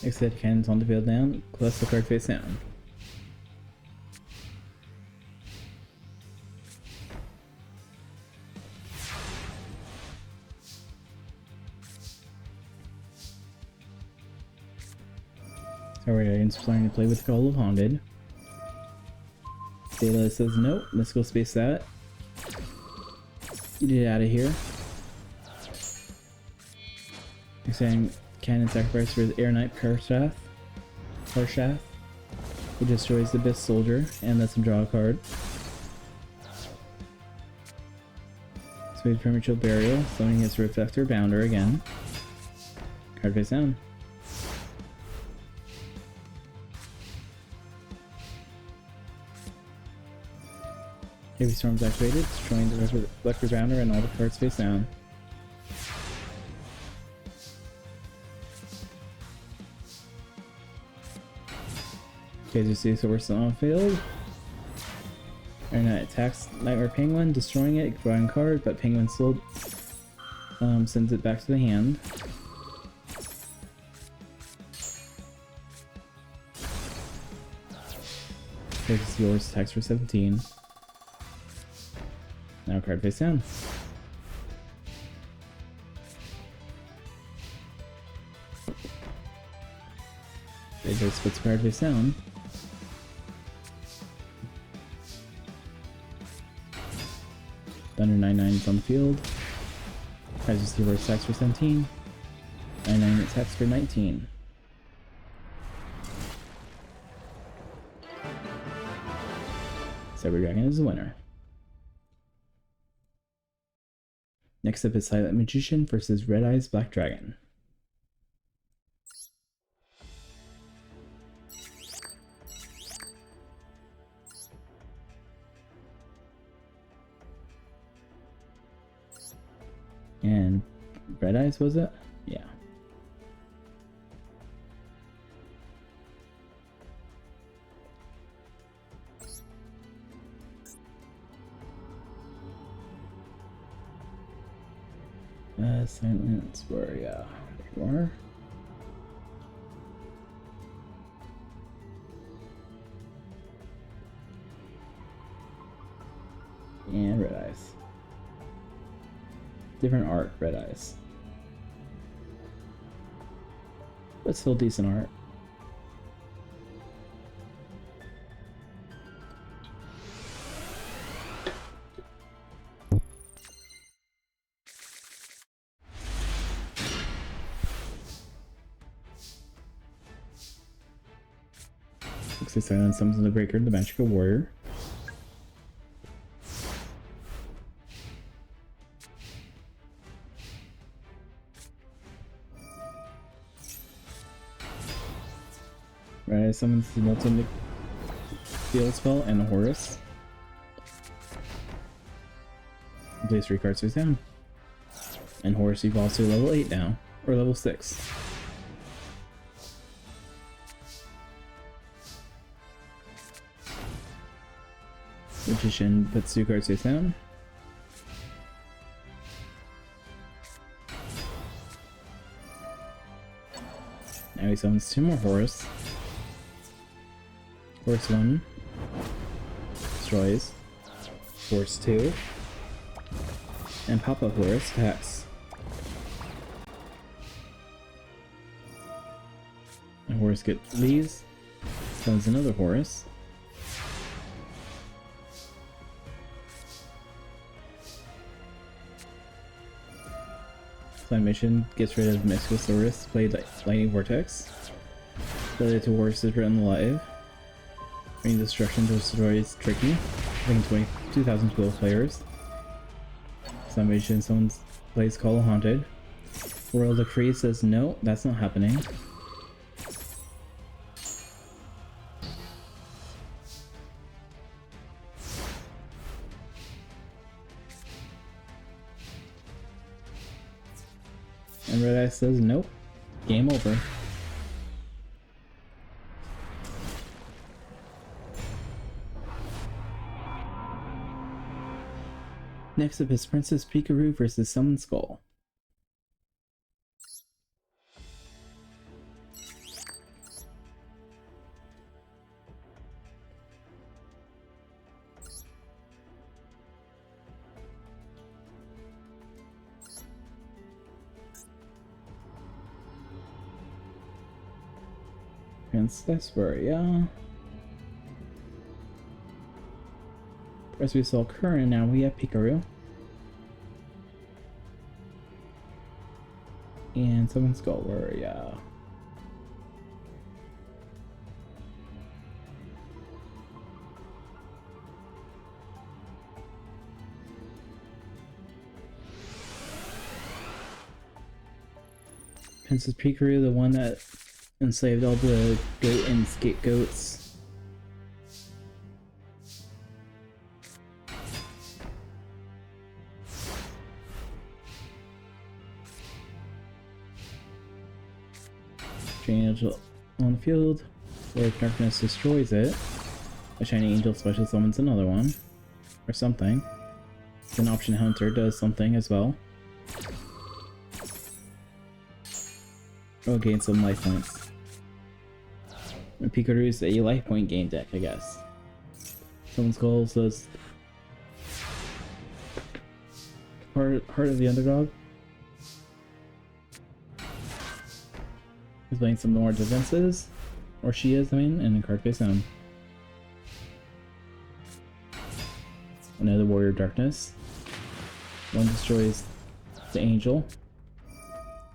Exit cannons on the field down, plus the card face down. Targaryens planning to play with Call of Haunted. Data says nope, let's go space that. Get it out of here. Exciting Cannon sacrifice for his Air Knight Parshath, who destroys the Abyss Soldier and lets him draw a card. Smooth Premature Burial, summoning his Reflector Bounder again. Card face down. Heavy Storm's activated, destroying the Reflector Bounder and all the cards face down. KZC Source on field. Air Knight attacks Nightmare Penguin, destroying it, drawing card, but Penguin still sends it back to the hand. KZC Source attacks for 17. Now card face down. They just puts card face down. Thunder 99's on the field. Majesty Horse attacks for 17. 99 attacks for 19. Cyber Dragon is the winner. Next up is Silent Magician versus Red Eyes Black Dragon. And Red Eyes, was it? Yeah. Silence Warrior. More. And Red Eyes. Different art, Red Eyes. But still decent art. Looks like Silence summons the Breaker, the Magical Warrior. Right, summons the Ultimate Field Spell and a Horus. Place 3 cards face down. And Horus evolves to level 8 now, or level 6. Magician puts 2 cards face down. Now he summons 2 more Horus. Horse 1 destroys. Horse 2 and Papa Horus attacks. And Horus leaves, summons another Horus. Mission gets rid of Mysticosaurus, played like Lightning Vortex. Related to Horus is written alive. Bringing destruction to destroy is tricky. Bringing 22,000 players. Summation, someone plays Call Haunted. World Decree says no, that's not happening. And Red Eye says nope. Game over. Next up is Princess Pikachu versus Summon Skull. Princess Warrior. First we saw Current, now we have Pikachu. And someone's got where, yeah. Princess Pikachu, the one that enslaved all the goat and scapegoats. Shiny Angel on the field. If Darkness destroys it, a Shiny Angel special summons another one. Or something. An Option Hunter does something as well. Oh, gain some life points. And Pikachu's a life point gain deck, I guess. Someone's goal says Heart of the Underdog. He's playing some more defenses. Or she is, I mean, and a card face down. Another Warrior of Darkness. One destroys the Angel.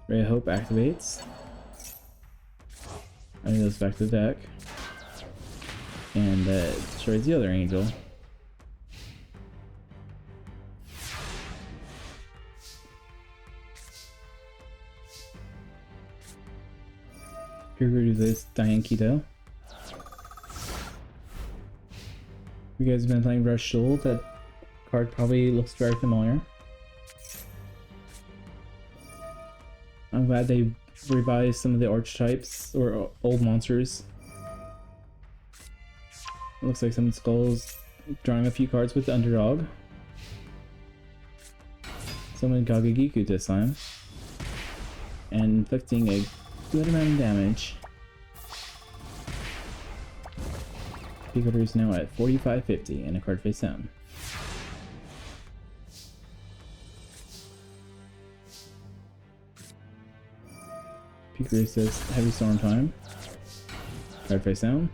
Ray of Hope activates. And it goes back to the deck. And destroys the other Angel. Pikachu is Diane Keto. You guys have been playing Rush Shoal, that card probably looks very familiar. I'm glad they revised some of the archetypes or old monsters. It looks like some skulls drawing a few cards with the underdog. Someone Gagagiku this time. And inflicting a good amount of damage. Pikachu is now at 4550 and a card face down. Pikachu says Heavy Storm time. Card face down.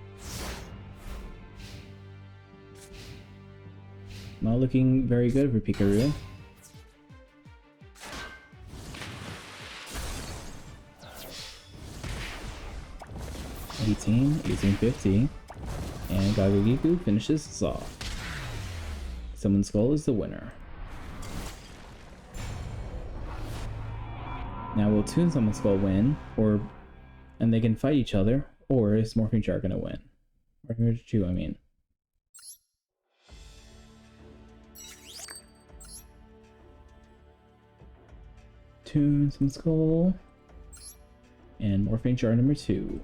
Not looking very good for Pikachu. $18.50, and Gagagiku finishes this off. Summon Skull is the winner. Now will Toon Summon Skull win, and they can fight each other, or is Morphing Shark gonna win? Morphing 2, I mean. Toon Summon Skull, and Morphing Shark number 2.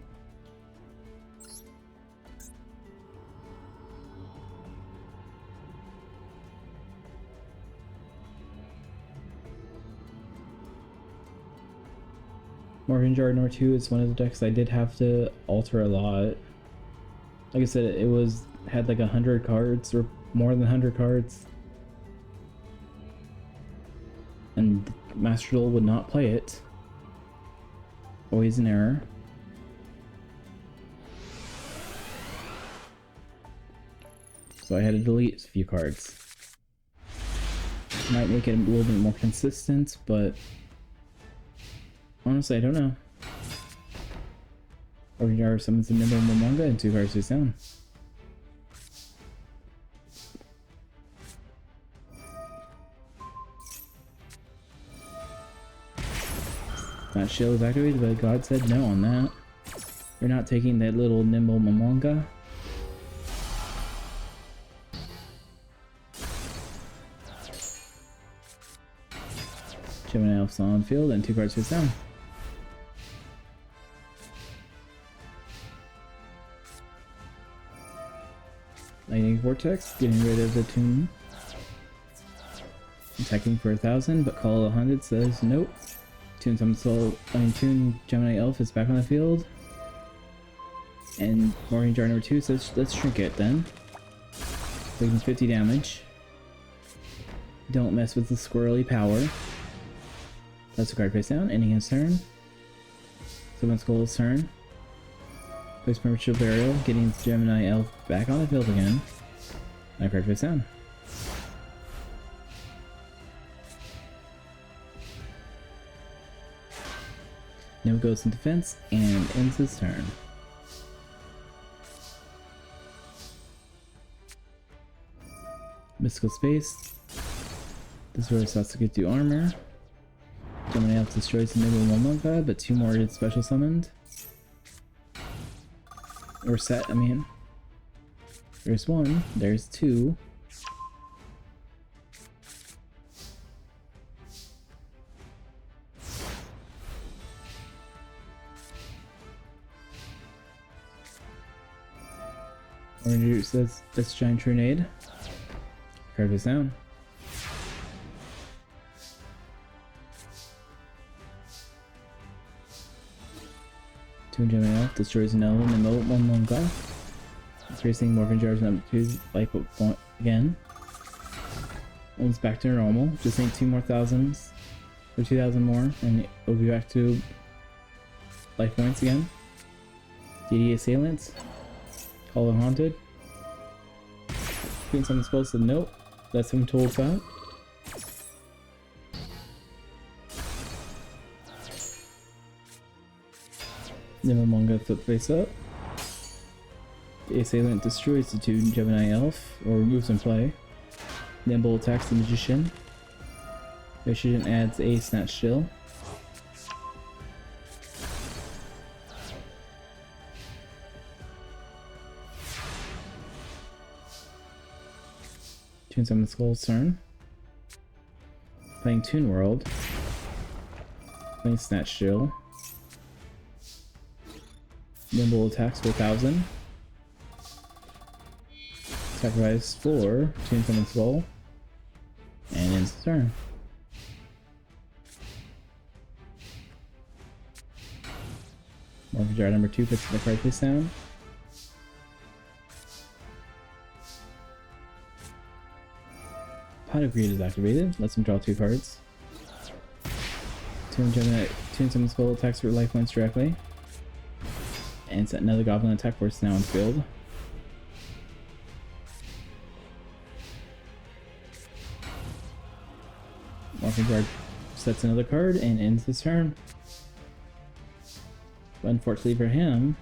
Morphing Jar number 2 is one of the decks I did have to alter a lot. Like I said, it had like 100 cards or more than 100 cards. And Master Duel would not play it. Always an error. So I had to delete a few cards. Might make it a little bit more consistent, but honestly, I don't know. Or summons a Nimble Momonga and 2 cards face down. That shield is activated, but God said no on that. You're not taking that little Nimble Momonga. Gemini Elf's on field and 2 cards face down. Lightning Vortex, getting rid of the Toon. Attacking for 1,000, but Call 100 says nope. Toon Gemini Elf is back on the field. And Morphing Jar number 2 says let's shrink it then. Taking 50 damage. Don't mess with the squirrely power. That's a card face down, ending his turn. Summon Skull's turn. Place Premature Burial, getting Gemini Elf back on the field again. And a card face down. No goes in defense and ends his turn. Mystical Space. Destroys Sasuke armor. Gemini Elf destroys the Noble Momo god, but 2 more get special summoned. Or set, I mean. There's 1, there's 2. Orange says that's Giant Grenade. Card this down. Two Gemini Elf destroys an element and one god. Increasing Morphin Jar's number 2 life point again. One's back to normal. Just need 2 more thousands. Or 2,000 more, and it will be back to life points again. DD Assailants. Call it Haunted. Doing something supposed to nope. That's him told about. Manga flip face up. The Assailant destroys the 2 Gemini Elf, or moves in play. Nimble attacks the Magician. Magician adds a Snatch Shield. Tune Summon Skull's turn. Playing Toon World. Playing Snatch Shield. Nimble attacks for 1,000. Sacrifice 4, Tune Summon Skull. And ends the turn. Morphin Jar number 2 puts the card face down. Pot of Greed is activated, lets him draw 2 cards. Tune Summon Skull attacks for life points directly. And set another Goblin attack force now in field. Morphin Jar sets another card and ends his turn. But unfortunately for him,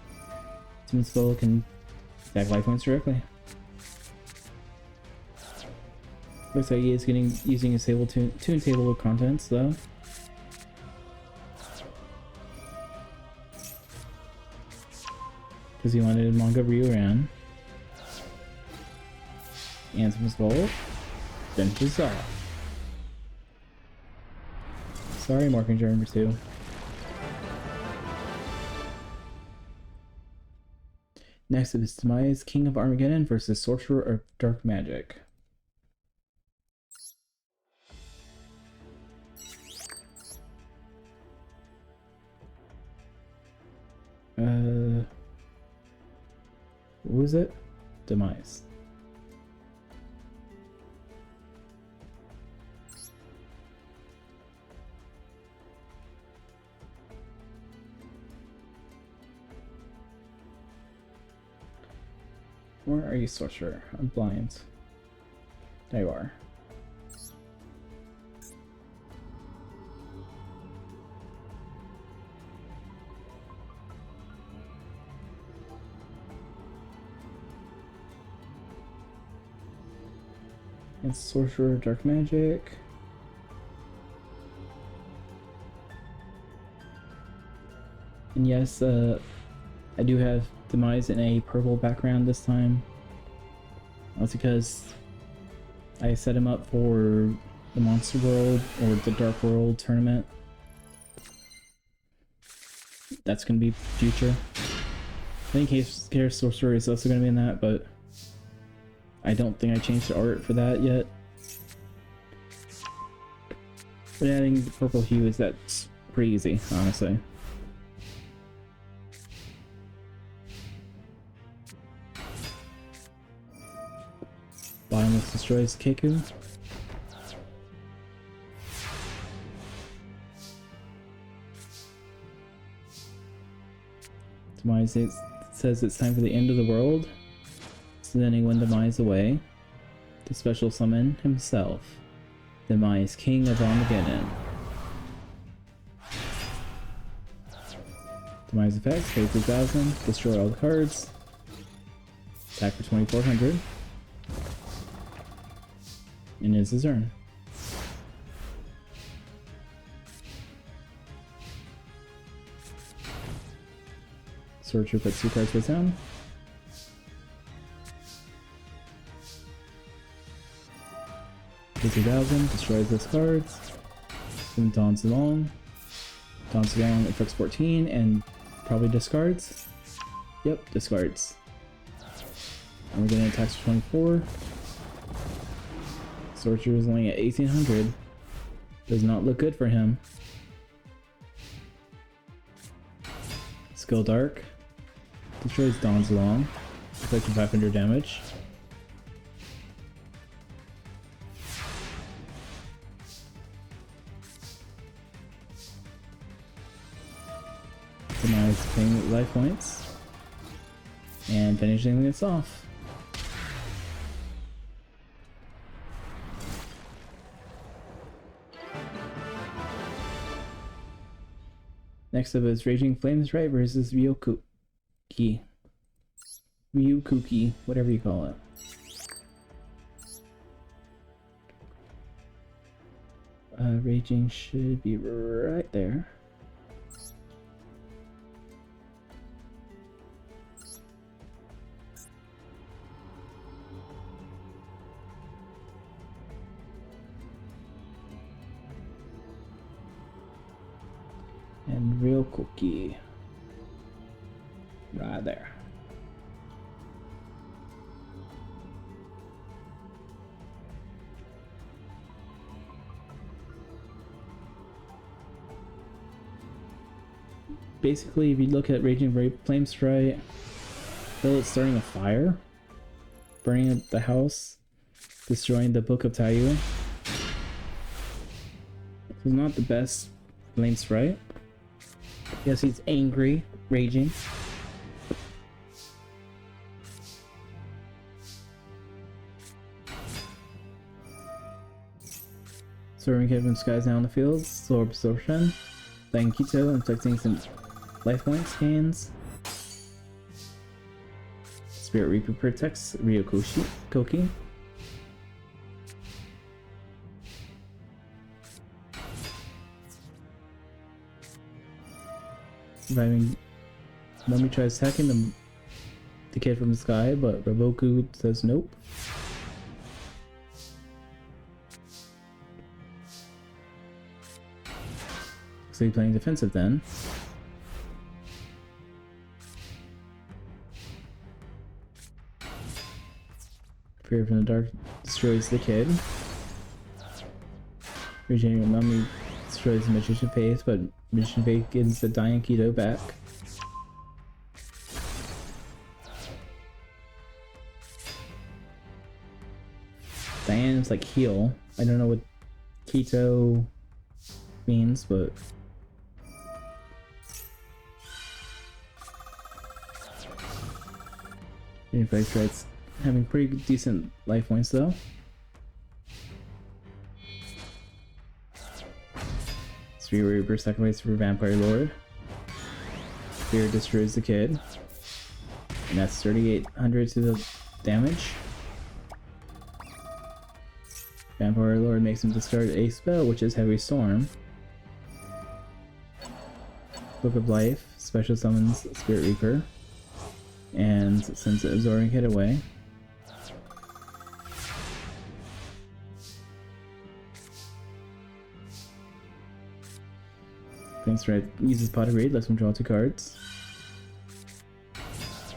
Summon Skull can attack life points directly. Looks like he is using his tune table of contents though. Because he wanted manga Ryuran. And Summon Skull finishes off. Sorry, Morphin Jar number 2. Next up is Demise, King of Armageddon versus Sorcerer of Dark Magic. What was it? Demise. Where are you, Sorcerer? I'm blind. There you are. And Sorcerer Dark Magic. And yes, I do have Demise in a purple background this time. That's because I set him up for the Monster World or the Dark World tournament. That's gonna be future. I think Chaos Sorcerer is also gonna be in that, but I don't think I changed the art for that yet. But adding the purple hue that's pretty easy, honestly. Bottomless destroys Keiko. Demise says it's time for the end of the world. Sending one Demise away to special summon himself, Demise, King of Armageddon. Demise effects, pay 2,000, destroy all the cards. Attack for 2,400. And it's his turn. Searcher puts 2 cards face down. Pays 2,000, destroys those cards. Then Dawns Along. Dawns Along affects 14 and probably discards. Yep, discards. And we're getting attacks for 24. Sorcerer is only at 1,800. Does not look good for him. Skill Dark. Destroys Dawns Along. Affecting 500 damage. So now he's paying life points. And finishing this off. Next up is Raging Flames Right versus Ryukuki. Ryukuki, whatever you call it. Raging should be right there. And Real Cookie right there. Basically, if you look at Raging Flame Strike, feel it's starting a fire, burning up the house, destroying the Book of Taiyu. It's not the best Flame Strike. Yes, he's angry, raging. Soaring Kid from Skies Down the Field, Slow Absorption. Then Kito, inflicting some life points gains. Spirit Reaper protects Ryukoki. Rhyming Mummy tries attacking the kid from the sky, but Raboku says nope. So he's playing defensive then. Fear from the Dark destroys the kid. Regenerating Mummy destroys the Magician Face, but Magician Face gives the dying Kito back. Diane's like heal. I don't know what Kito means, but Magician Face having pretty decent life points though. Spirit Reaper sacrifice for Vampire Lord. Spirit destroys the kid. And that's 3,800 to the damage. Vampire Lord makes him discard a spell, which is Heavy Storm. Book of Life, special summons Spirit Reaper. And sends the Absorbing Kid away. Thanks, right. Uses Pot of Raid, lets him draw 2 cards.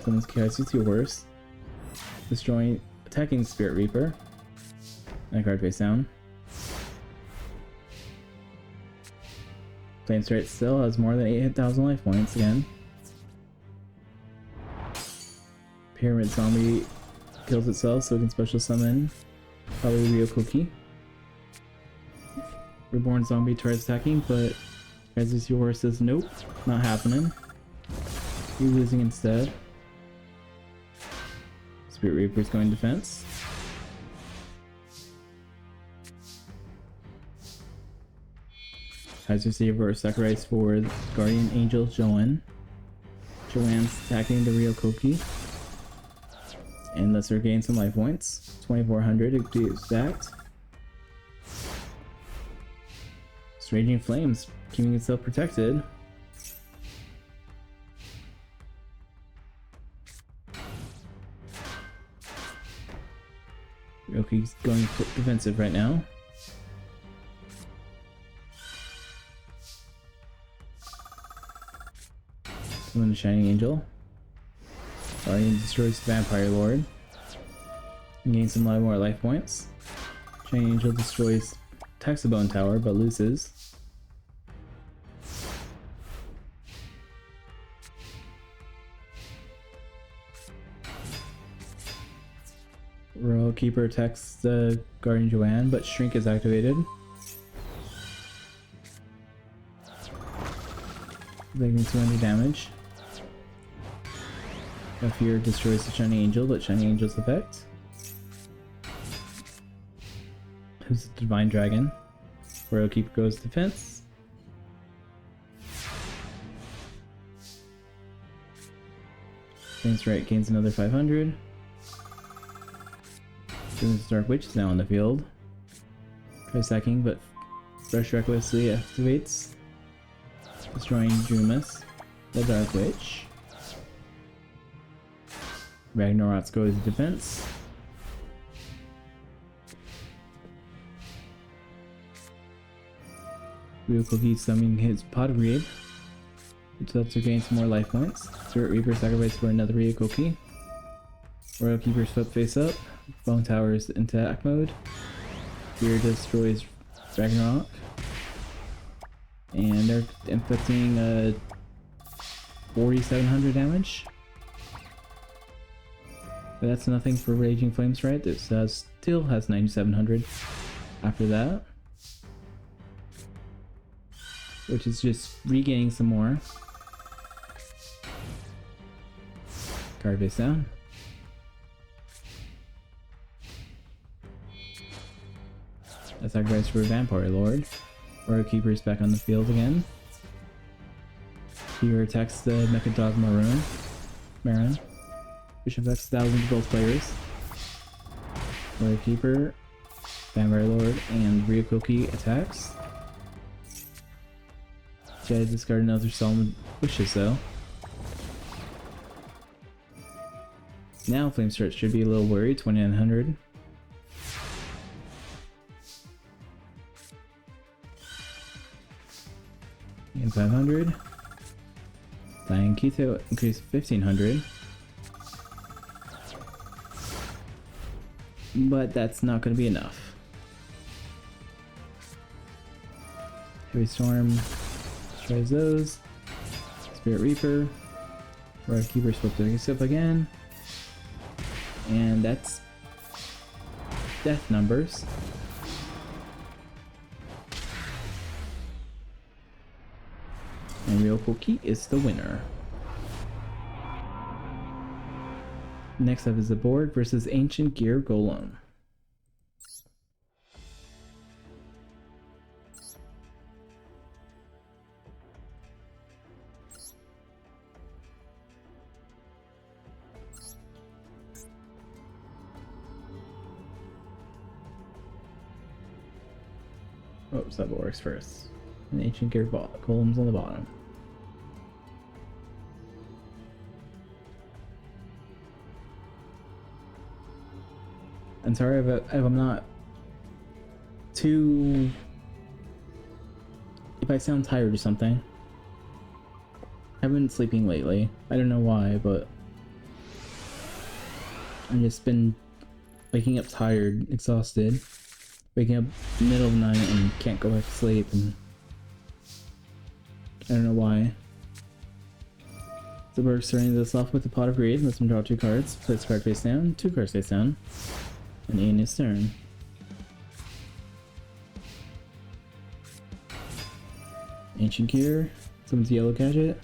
Summons Kaisu to your worst. Destroying, attacking Spirit Reaper. And a card face down. Flame Strike still has more than 8,000 life points again. Pyramid Zombie kills itself so it can special summon probably Ryukoki. Reborn Zombie tries attacking, but as your horse says nope, not happening. You're losing instead. Spirit Reaper's going defense. Has receiver sacrifice for Guardian Angel Joan. Joanne's attacking the Ryokoki. And lets her gain some life points. 2400 to be exact. Raging Flames, keeping itself protected. Ryokoki's going defensive right now. Summon the Shining Angel. Guardian destroys the Vampire Lord. And gains some lot more life points. Shining Angel destroys Bone Tower, but loses. Royal Keeper attacks the Guardian Joanne, but Shrink is activated. Taking 200 damage. Fear destroys the Shining Angel, but Shining Angel's effect. Who's the Divine Dragon? Royal Keeper goes defense. Thanks right gains another 500. Dark Witch is now on the field. Tries sacking, but Rush recklessly activates, destroying Jumas, the Dark Witch. Ragnarok goes defense. Ryokoki summoning his Pot of Greed, which helps her gain some more life points. Spirit Reaper sacrifice for another Ryokoki. Royal Keeper's flip face up. Bone Tower's into attack mode. Fear destroys Ragnarok. And they're inflicting 4,700 damage. But that's nothing for Raging Flames, right? This still has 9,700 after that. Which is just regaining some more. Card face down. Sacrifice for Vampire Lord. Royal Keeper is back on the field again. Here attacks the Mecha Dog Marin, which affects thousands of both players. Royal Keeper, Vampire Lord, and Ryokoki attacks. Jedi discard another Solemn Wishes though. Now Flame Stretch should be a little worried, 2,900. And 500. Dying Keto increased 1,500. But that's not going to be enough. Heavy Storm destroys those. Spirit Reaper. Royal Keeper's supposed to pick up again. And that's death numbers. And Ryokoki is the winner. Next up is the Borg versus Ancient Gear Golem. Oh, Sub-Orcs first. And Ancient Gear Golems on the bottom. I'm sorry if I'm not too... if I sound tired or something. I've been sleeping lately. I don't know why, but I've just been waking up tired, exhausted. Waking up middle of the night and can't go back to sleep, and I don't know why. So we're starting this off with the Pot of Greed. Let's draw 2 cards. Place card face down, 2 cards face down. And in his turn. Ancient Gear. Summons Yellow Gadget.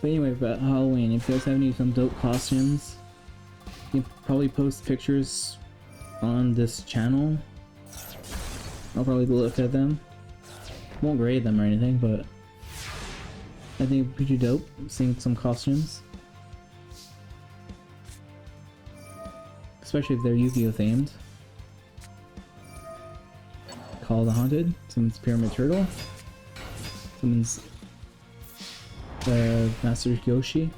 But anyway, about Halloween, if you guys have any some dope costumes, you can probably post pictures on this channel. I'll probably look at them. Won't grade them or anything, but I think it'd be pretty dope seeing some costumes. Especially if they're Yu-Gi-Oh themed. Call the Haunted, someone's Pyramid Turtle, someone's Master Yoshi,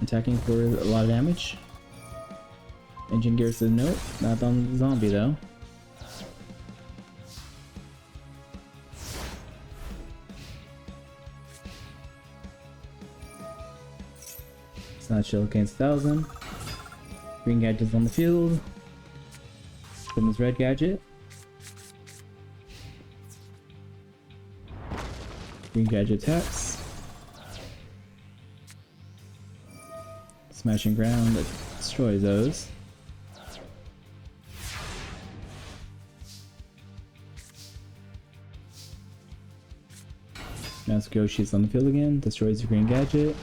attacking for a lot of damage. Engine Gear says nope, not on the zombie though. It's not Chill against 1000. Green Gadget's on the field. Someone's Red Gadget. Green Gadget attacks. Smashing ground that destroys those. Master Yoshi's on the field again, destroys the Green Gadget.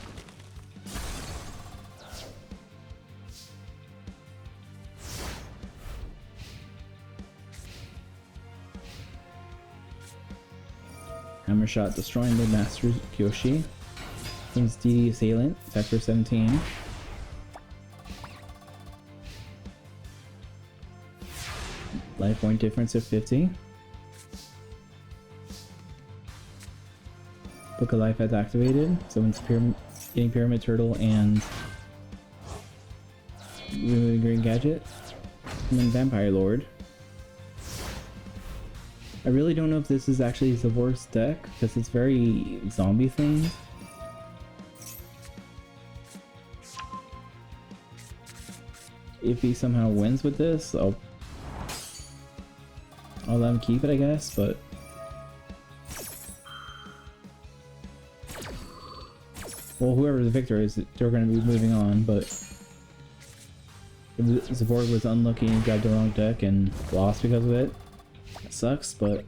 Hammer Shot destroying the Master Yoshi. Comes DD Assailant, attack for 17. Life point difference of 50. Book of Life has activated. Someone's getting Pyramid Turtle and removing Green Gadget. And then Vampire Lord. I really don't know if this is actually Zavor's deck, because it's very zombie themed. If he somehow wins with this, I'll let him keep it, I guess, but... Well, whoever the victor is, they're going to be moving on, but... If Zavor was unlucky and got the wrong deck and lost because of it, it sucks, but...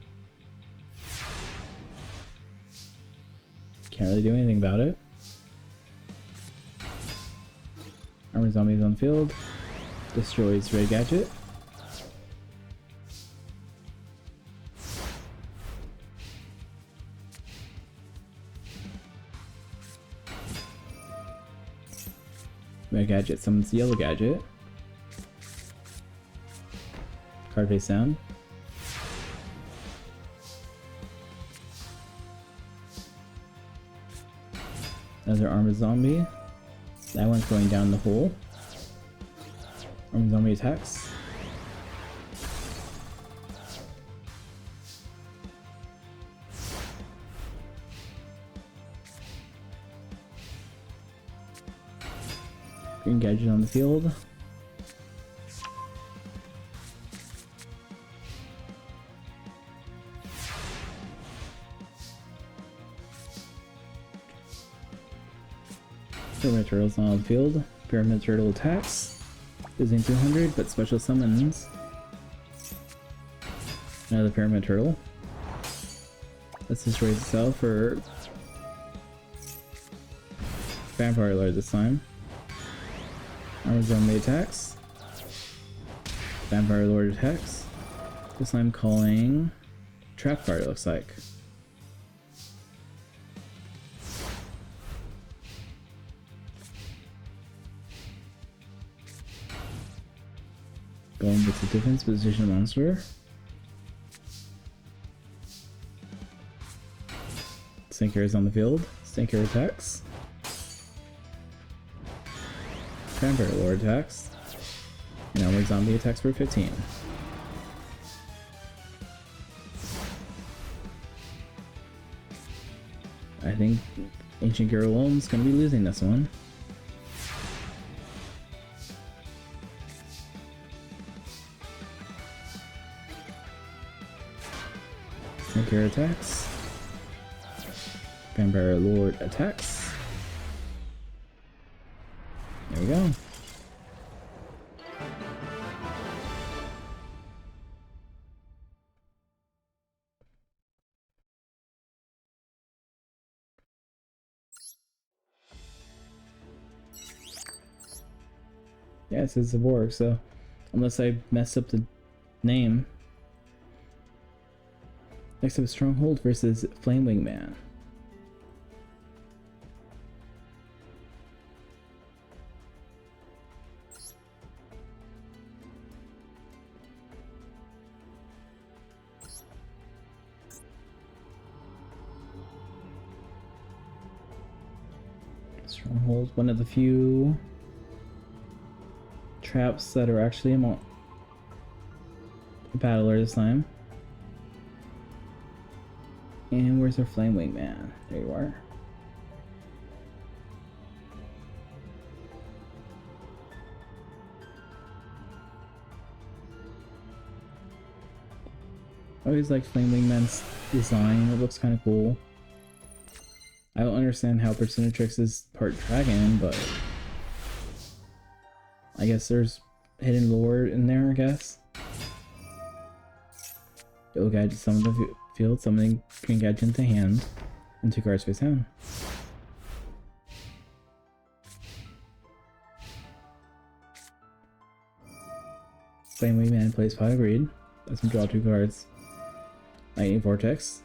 Can't really do anything about it. Armored Zombies on field. Destroys Red Gadget. Red Gadget summons Yellow Gadget. Card face down. Another Armored Zombie. That one's going down the hole. Armored Zombie attacks. Green Gadget on the field. Pyramid Turtle's not on the field. Pyramid Turtle attacks. Losing 200, but special summons another Pyramid Turtle. Let's just raise itself for Vampire Lord this time. Armored Zombie attacks. Vampire Lord attacks. This time calling Trap Fire, looks like. Going with the defense position monster. Stinker is on the field. Stinker attacks. Vampire Lord attacks. And Armored Zombie attacks for 15. I think Ancient Girl-Wilm's gonna be losing this one. Stinker attacks. Vampire Lord attacks. There we go. Yeah, it says Zavor, so unless I mess up the name. Next up, Stronghold versus Flamewing Man. Stronghold, one of the few traps that are actually a battler this time. And where's our Flame Wing Man? There you are. I always like Flame Wingman's design, it looks kind of cool. I don't understand how Personitrix is part dragon, but I guess there's hidden lore in there, I guess. Go gadget summon the field, summoning green gadget into hand, and 2 cards face down. Flame Wingman plays 5 greed, lets him draw 2 cards. Lightning Vortex,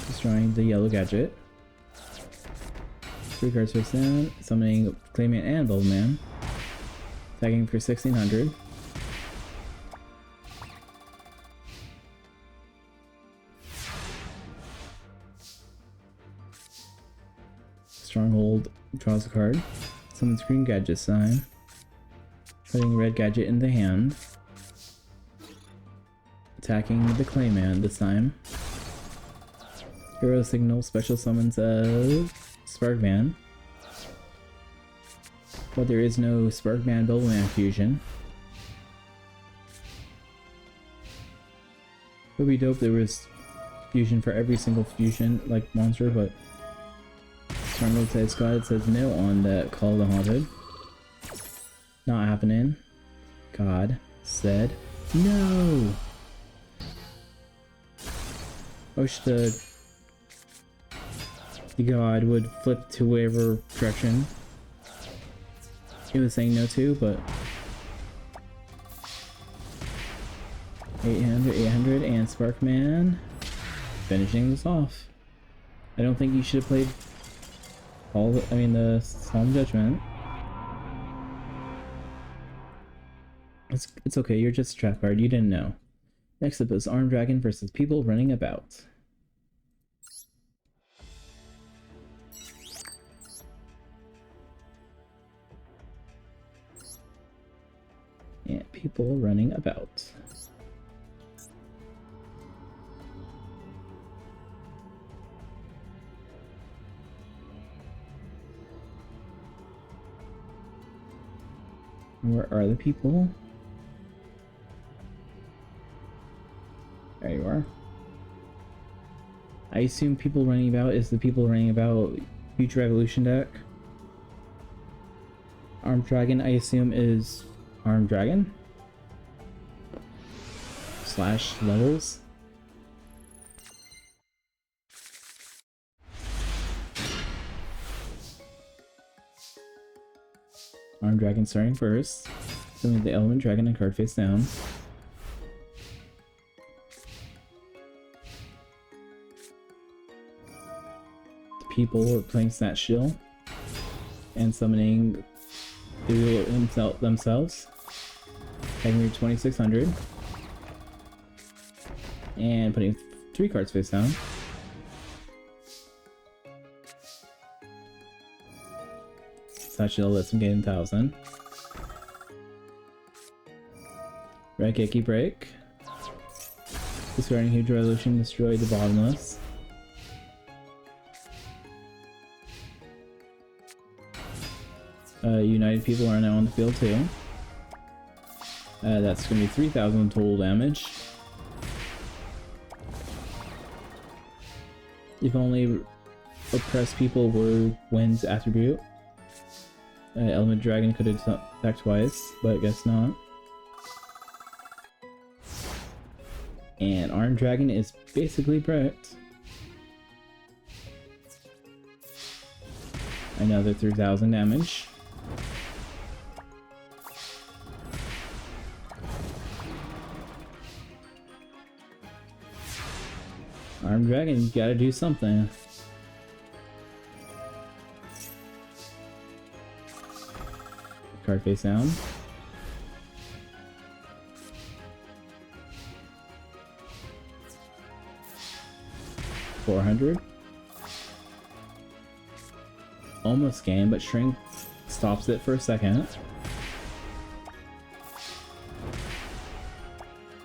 destroying the yellow gadget. 3 cards face down, summoning Clayman and Bulbman. Attacking for 1600. Stronghold draws a card. Summons green gadget sign. Putting red gadget in the hand. Attacking the Clayman this time. Hero Signal special summons a Sparkman. But there is no Sparkman Bulbman fusion. It would be dope if there was fusion for every single fusion like monster, but Stronghold says God says no on that Call of the Haunted. Not happening. God said no. I wish the God would flip to whatever direction he was saying no to, but 800, and Sparkman finishing this off. I don't think you should have played the Solemn Judgment. It's okay, you're just a trap card, you didn't know. Next up is Armed Dragon versus People Running About. And People Running About. Where are the people? There you are. I assume People Running About is the People Running About Future Evolution deck. Armed Dragon, I assume, is Armed Dragon / levels. Armed Dragon starting first. Summoning the Element Dragon and card face down. People are playing Snatch Shield and summoning the themselves. Taking 2600 and putting 3 cards face down. Snatch Shield lets him gain 1000. Red Kiki Break. Discarding Huge Resolution, destroy the Bottomless. United People are now on the field too. That's going to be 3000 total damage. If only Oppressed People were Wind's attribute. Element Dragon could have attacked twice, but I guess not. And Armed Dragon is basically Brett. Another 3000 damage. Armed Dragon, you gotta do something. Card face down. $400. almost gain, but Shrink stops it for a second.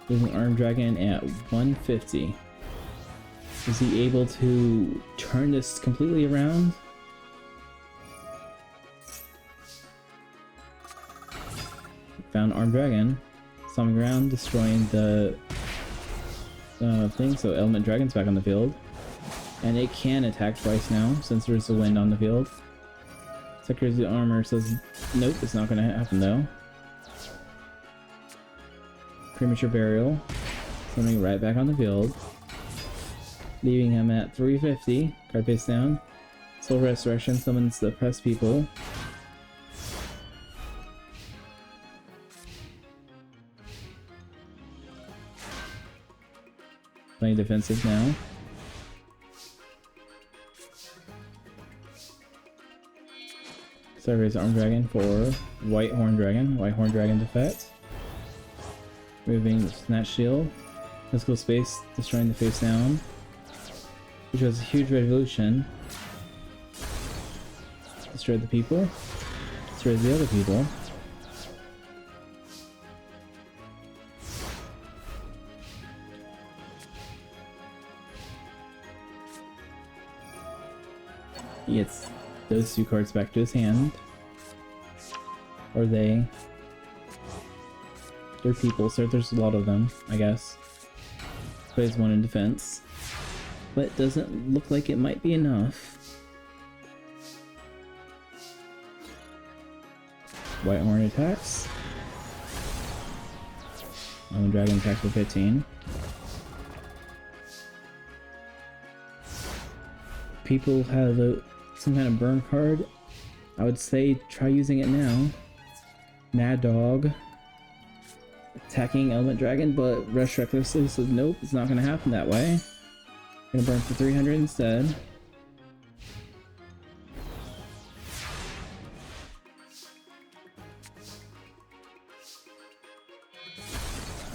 Leaving Armed Dragon at 150. Is he able to turn this completely around? Found Armed Dragon. On the ground, destroying the thing, so Element Dragon's back on the field. And it can attack twice now, since there's a wind on the field. Secretary of the Armor says, nope, it's not gonna happen though. Premature Burial. Summoning right back on the field. Leaving him at 350, card face down. Soul Restoration summons the Press People. Playing defensive now. Surveys Armed Dragon for White Horn Dragon. White Horn Dragon defect. Moving the Snatch Shield. Physical Space, destroying the face down. Which was a huge revolution. Destroyed the people. Destroyed the other people. He gets those two cards back to his hand. Or they're people, so there's a lot of them, I guess. Plays one in defense. But it doesn't look like it might be enough. White Horn attacks. Dragon attacks for 15. People have some kind of burn card. I would say try using it now. Mad Dog. Attacking Element Dragon, but Rush Recklessly says nope, it's not gonna happen that way. Gonna burn for 300 instead.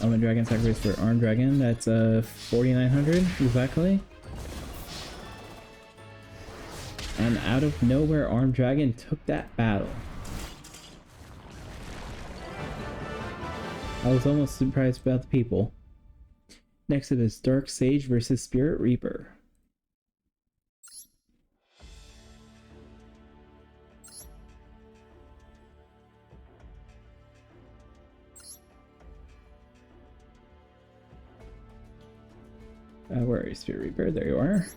Element Dragon sacrifice for Armed Dragon, that's 4,900 exactly. And out of nowhere, Armed Dragon took that battle. I was almost surprised about the people. Next up is Dark Sage versus Spirit Reaper. Where are you, Spirit Reaper? There you are.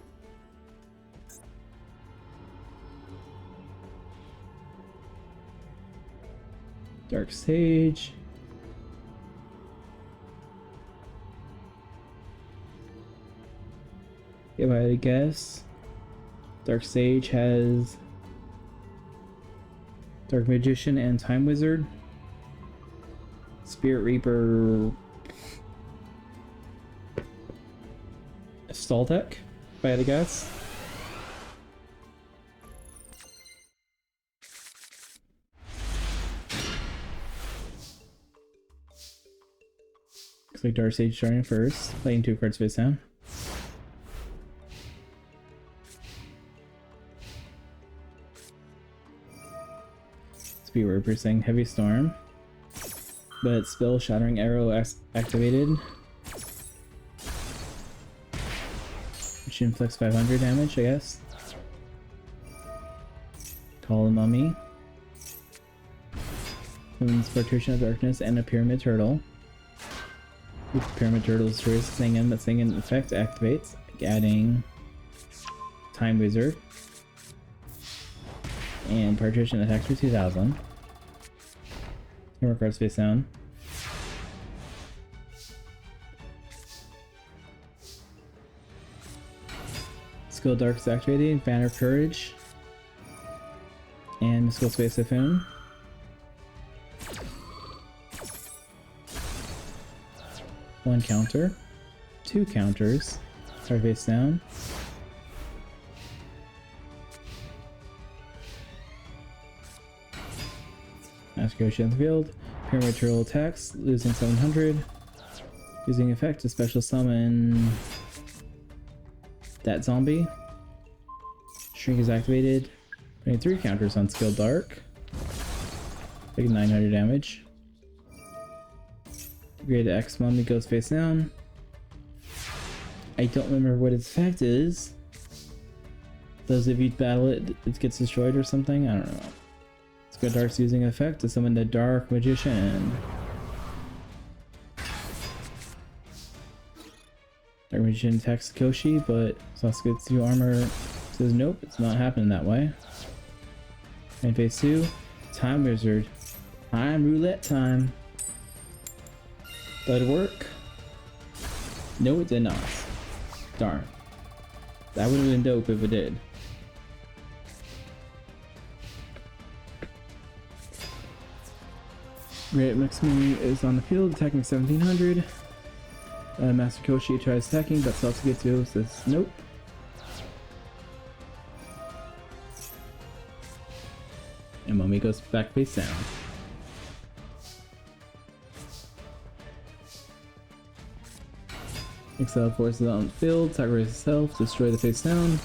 Dark Sage. If I had to guess, Dark Sage has Dark Magician and Time Wizard. Spirit Reaper stall deck, if I had to guess. Looks like Dark Sage starting first, playing 2 cards face down. Spirit Reaper saying Heavy Storm, but Spell Shattering Arrow activated, which inflicts 500 damage, I guess. Call a Mummy, summons Partition of Darkness and a Pyramid Turtle. Pyramid Turtle destroys Singin, but Singin effect activates, adding Time Wizard. And Partition attacks for 2,000. More cards face down. Skill Dark is activated, Banner of Courage. And Mystical Space Siphon. One counter. 2 counters. Card face down. Ask on the field. Pyramid Turtle attacks, losing 700. Using effect to special summon that zombie. Shrink is activated. 23 counters on Skill Dark. Taking 900 damage. Grade X Mummy goes face down. I don't remember what its effect is. Does if you battle it, it gets destroyed or something? I don't know. Skill Dark's using effect to summon the Dark Magician. Dark Magician attacks Koshi, but Sasuke gets 2 armor. Says nope, it's not happening that way. And phase 2, Time Wizard. Time roulette time. Did it work? No, it did not. Darn. That would have been dope if it did. Great Maximum is on the field, attacking 1700. Master Koshi tries attacking, but Sasuke says nope. And Mummy goes back face down. Exile forces on the field, sacrifice itself, destroy the face down.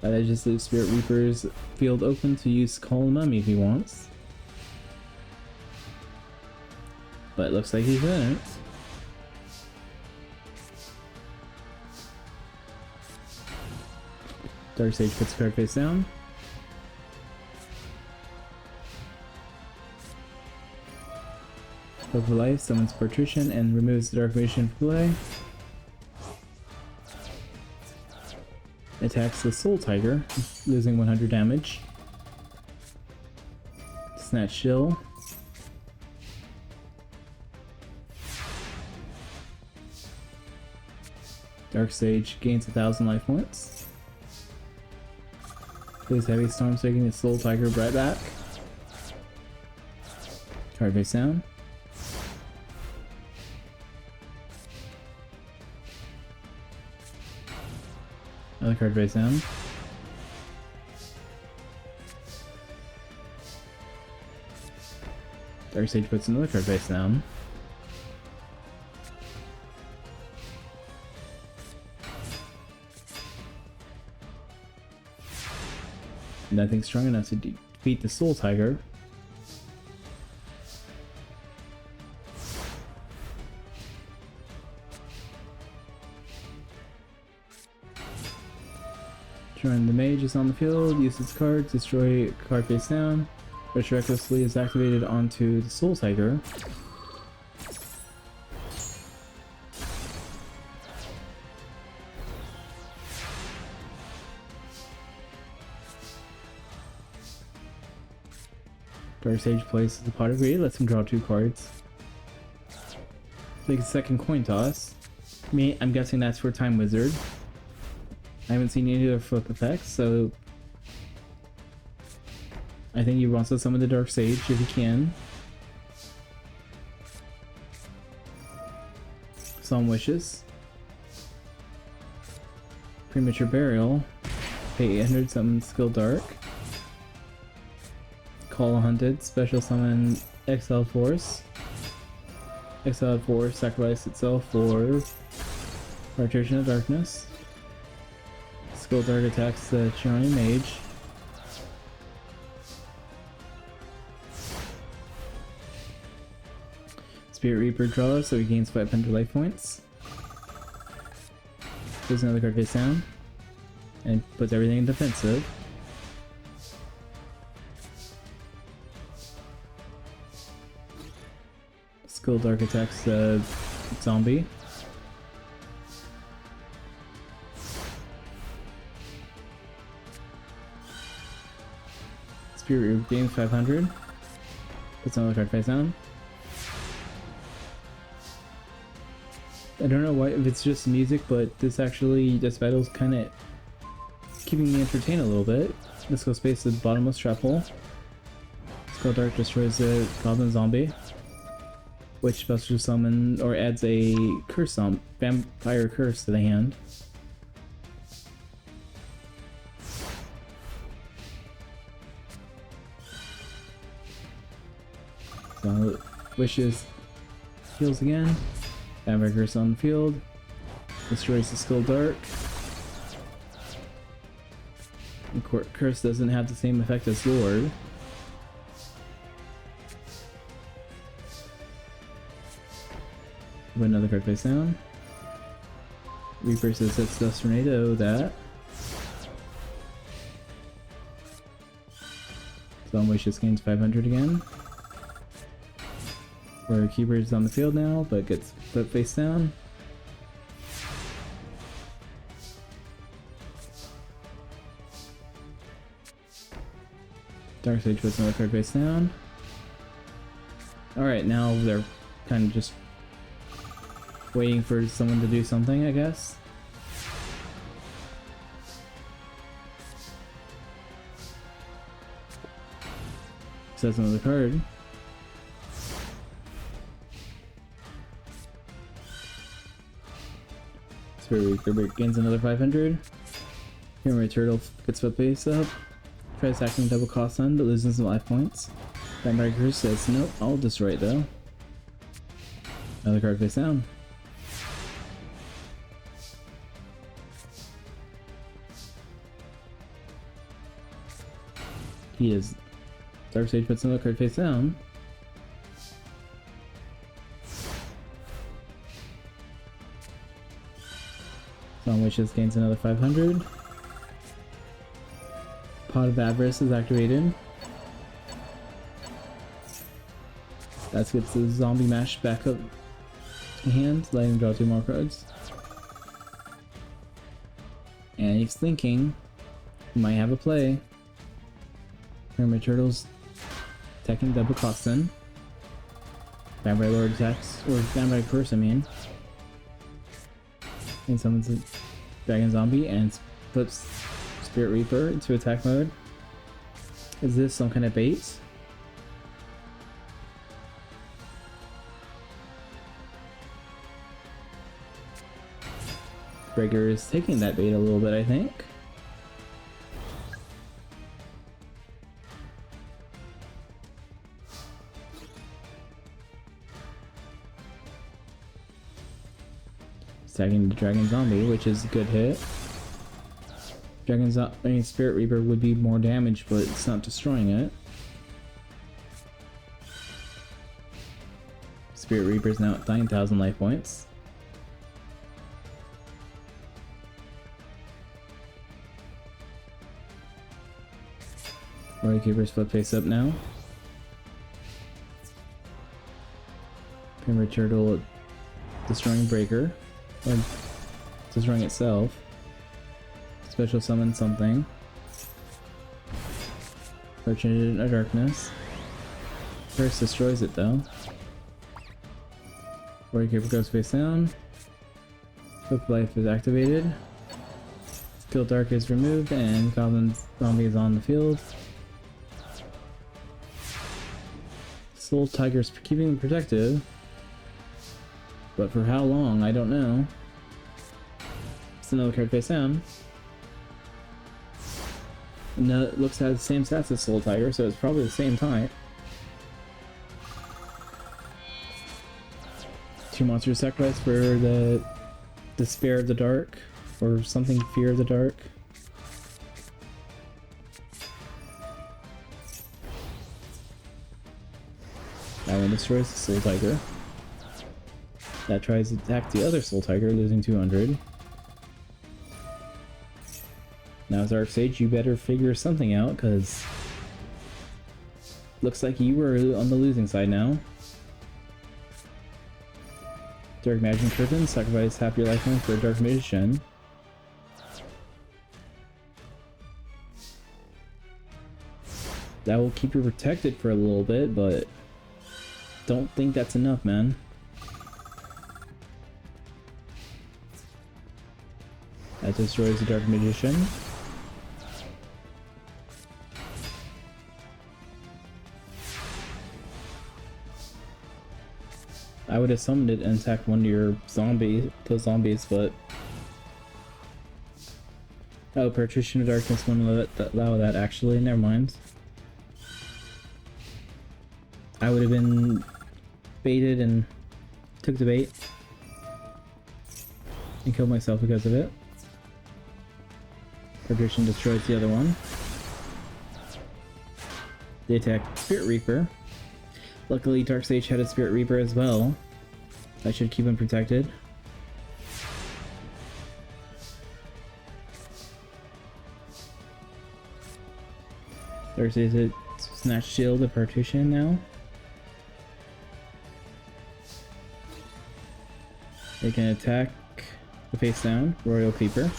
That just leaves Spirit Reaper's field open to use Call Mummy if he wants. But it looks like he couldn't. Darkseid puts the card face down. For life, summons Patrician and removes the Dark Magician from play. Attacks the Soul Tiger, losing 100 damage. Snatch Shill. Dark Sage gains 1000 life points. Plays Heavy Storm, taking the Soul Tiger right back. Card face down. Another card face down. Darkseid puts another card face down. Nothing strong enough to defeat the Soul Tiger. The mage is on the field, uses cards, destroy card face down, which recklessly is activated onto the Soul Tiger. Darkseid places the pot of greed, lets him draw 2 cards. Takes a second coin toss. I'm guessing that's for Time Wizard. I haven't seen any other flip effects, so I think he wants to summon the Dark Sage if he can. Some wishes. Premature Burial. Pay 800, summon Skill Dark. Call a Hunted, special summon Exiled Force. Exiled Force sacrifice itself for Partition of Darkness. Skill Dark attacks the Shiny Mage. Spirit Reaper draws, so he gains 500 life points. Puts another card face down. And puts everything in defensive. Skill Dark attacks the zombie. Spirit Reaper gains 500. Puts another card face down. I don't know why, if it's just music, but this battle's kind of keeping me entertained a little bit. Let's go space the bottomless trap hole. Skill Dark destroys the goblin zombie, which special summon or adds a curse vampire curse to the hand. So wishes heals again. Vampire curse on the field. Destroys the Skill Dark. Curse doesn't have the same effect as Lord. Put another card face down. Reaper says that's Dust Tornado, that. Zombish just gains 500 again. Where Keeper is on the field now, but gets put face down. Dark Sage puts another card face down. Alright, now they're kind of just waiting for someone to do something, I guess. Says another card. Spirit Reaper gains another 500. Hammer Turtle gets put face up. Tries attacking double cost on, but loses some life points. Vampire Curse says, nope, I'll destroy it though. Another card face down. He is. Dark Sage puts another card face down. Sun Wishes gains another 500. Pot of Avarice is activated. That gets the zombie mash back up in hand, letting him draw 2 more cards. And he's thinking he might have a play. Hermit Turtles attacking double Costin. Vampire Lord attacks, or Vampire Curse, I mean. And summons a Dragon Zombie and flips Spirit Reaper into attack mode. Is this some kind of bait? Breaker is taking that bait a little bit, I think. Tagging the Dragon Zombie, which is a good hit. Spirit Reaper would be more damage, but it's not destroying it. Spirit Reaper is now at 9,000 life points. Warrior Keeper's flip face up now. Hammer Turtle destroying Breaker. Or destroying itself. Special summon something. Merchant in a Darkness. First destroys it though. Warrior Keeper goes face down. Quick Life is activated. Skill Dark is removed and Goblin Zombie is on the field. Soul Tiger's keeping them protected. But for how long, I don't know. It's another card face down. And it looks at the same stats as Soul Tiger, so it's probably the same type. 2 monsters sacrificed for the Despair of the Dark, or something Fear of the Dark. That one destroys the Soul Tiger. That tries to attack the other Soul Tiger, losing 200. Now, Dark Sage, you better figure something out, because looks like you were on the losing side now. Dark Magic Curtain, sacrifice half your life point for a Dark Magician. That will keep you protected for a little bit, but don't think that's enough, man. That destroys the Dark Magician. I would have summoned it and attacked one of your zombies, but... Oh, Patrician of Darkness wouldn't allow that actually, never mind. I would have been baited and took the bait. And killed myself because of it. Patrician destroys the other one. They attack Spirit Reaper. Luckily, Dark Sage had a Spirit Reaper as well. That should keep him protected. Dark Sage hit Snatch Shield the partition now. They can attack the face down, Royal Peeper.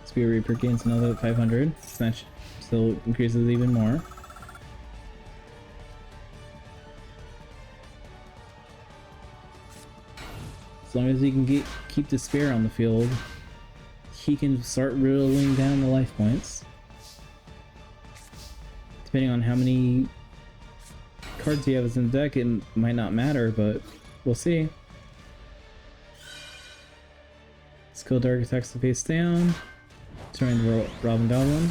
Spirit Reaper gains another 500. Snatch still increases even more. As long as he can keep Despair on the field, he can start whittling down the life points. Depending on how many cards he has in the deck, it might not matter, but we'll see. Skill Dark attacks the face down. Destroying the Robin Goblin.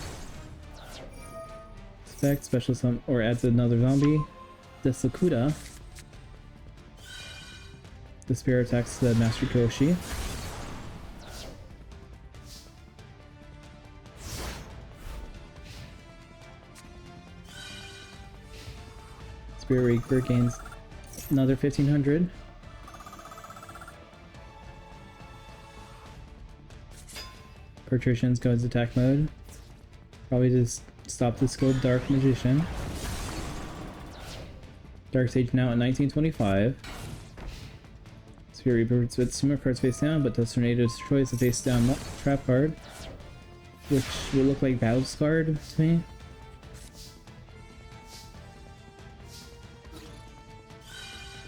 Effect, special summon, or adds another zombie. Desakuda. Despair attacks the Master Koshi. Spirit Reaper gains another 1500. Patricians go into attack mode. Probably just stop the skilled Dark Magician. Dark Sage now at 1925. Spirit Reaper with similar cards face down, but does Tornado destroys the face down trap card, which will look like Battle Scarred to me.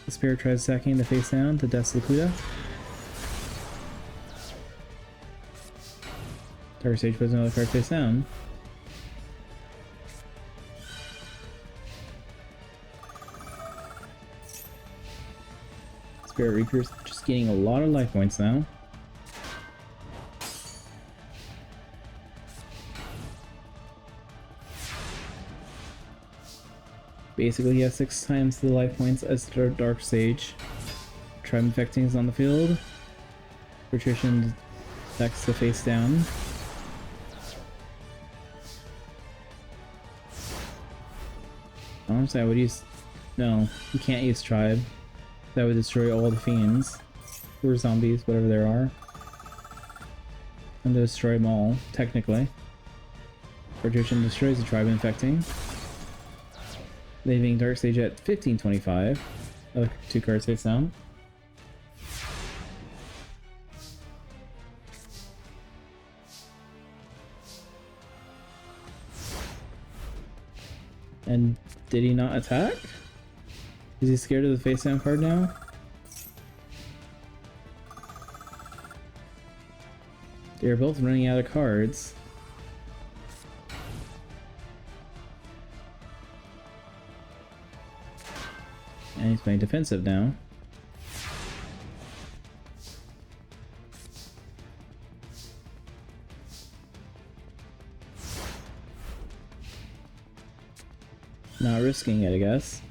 The Spirit tries attacking the face down to Desakuda. Dark Sage puts another card face down. Spirit Reaper's just gaining a lot of life points now. Basically, he has 6 times the life points as the Dark Sage. Tribe Infecting is on the field. Patrician attacks the face down. Honestly, I would use... No, you can't use Tribe. That would destroy all the fiends. Or zombies, whatever there are. And destroy them all, technically. Patrician destroys the Tribe Infecting. Leaving Dark Sage at 1525. 2 cards face down. And did he not attack? Is he scared of the face down card now? They're both running out of cards. And he's playing defensive now. Not risking it, I guess.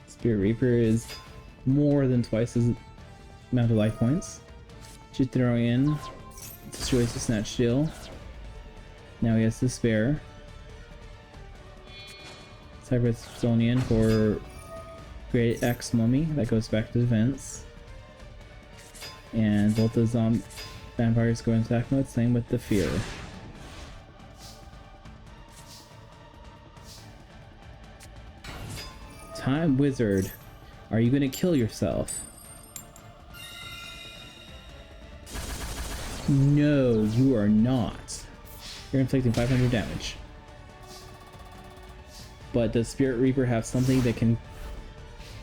Spirit Reaper is more than twice his amount of life points. Should throw in, destroys the Snatch Shield. Now he has to spare. Cyberthonian for Great X Mummy, that goes back to defense. And both the vampires go into attack mode, same with the Fear. Time Wizard, are you gonna kill yourself? No, you are not. You're inflicting 500 damage. But does Spirit Reaper have something that can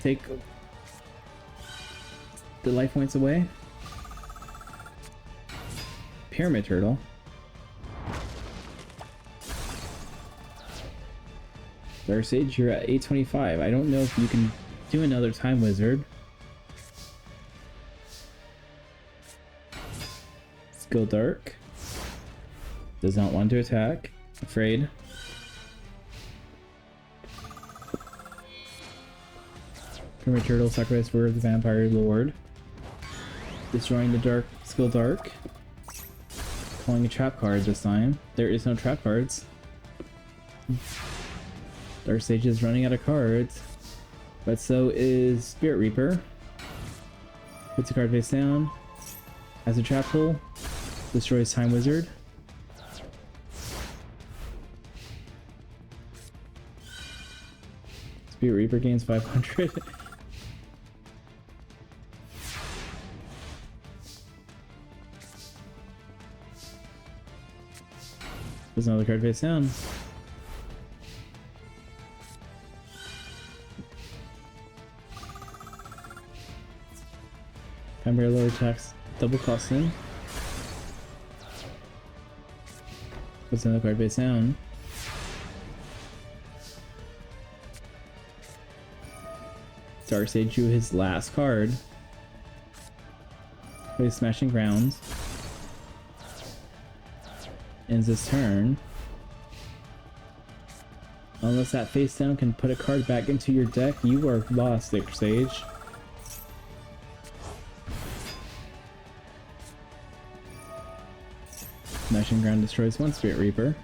take the life points away? Pyramid Turtle. Dark Sage, you're at 825. I don't know if you can do another Time Wizard. Skill Dark. Does not want to attack. Afraid. Kermit Turtle sacrifice for the Vampire Lord. Destroying the Dark Skill Dark. Calling a trap card this time. There is no trap cards. Dark Sage is running out of cards. But so is Spirit Reaper. Puts a card face down. Has a trap pull. Destroys Time Wizard. Spirit Reaper gains 500. There's another card face down. Vampire Lord attacks double costing. Puts another card face down. Darkseid drew his last card. Plays Smashing Grounds. Ends his turn. Unless that face down can put a card back into your deck, you are lost, Darkseid. Smashing Ground destroys one Spirit Reaper.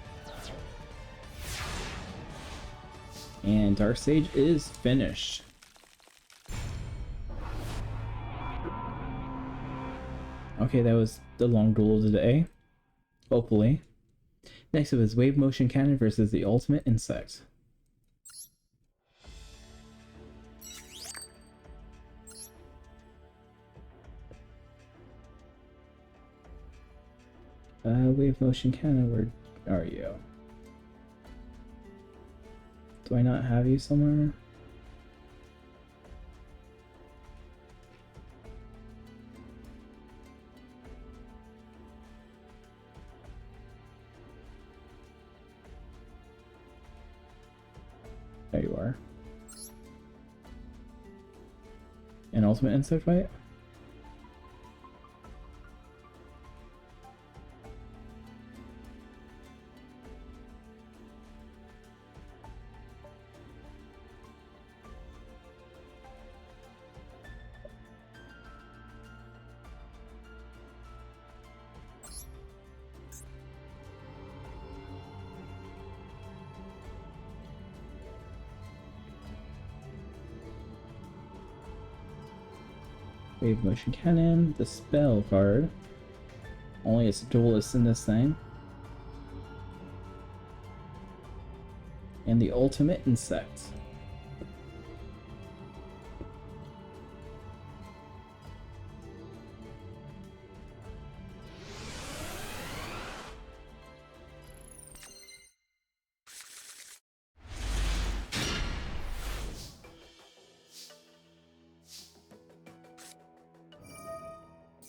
And Darkseid is finished. Okay, that was the long duel of the day. Hopefully. Next up is Wave Motion Cannon versus the Ultimate Insect. Wave Motion Cannon, where are you? Do I not have you somewhere? There you are. An Ultimate Insect fight? Wave Motion Cannon, the spell card. Only it's a duelist in this thing. And the Ultimate Insect.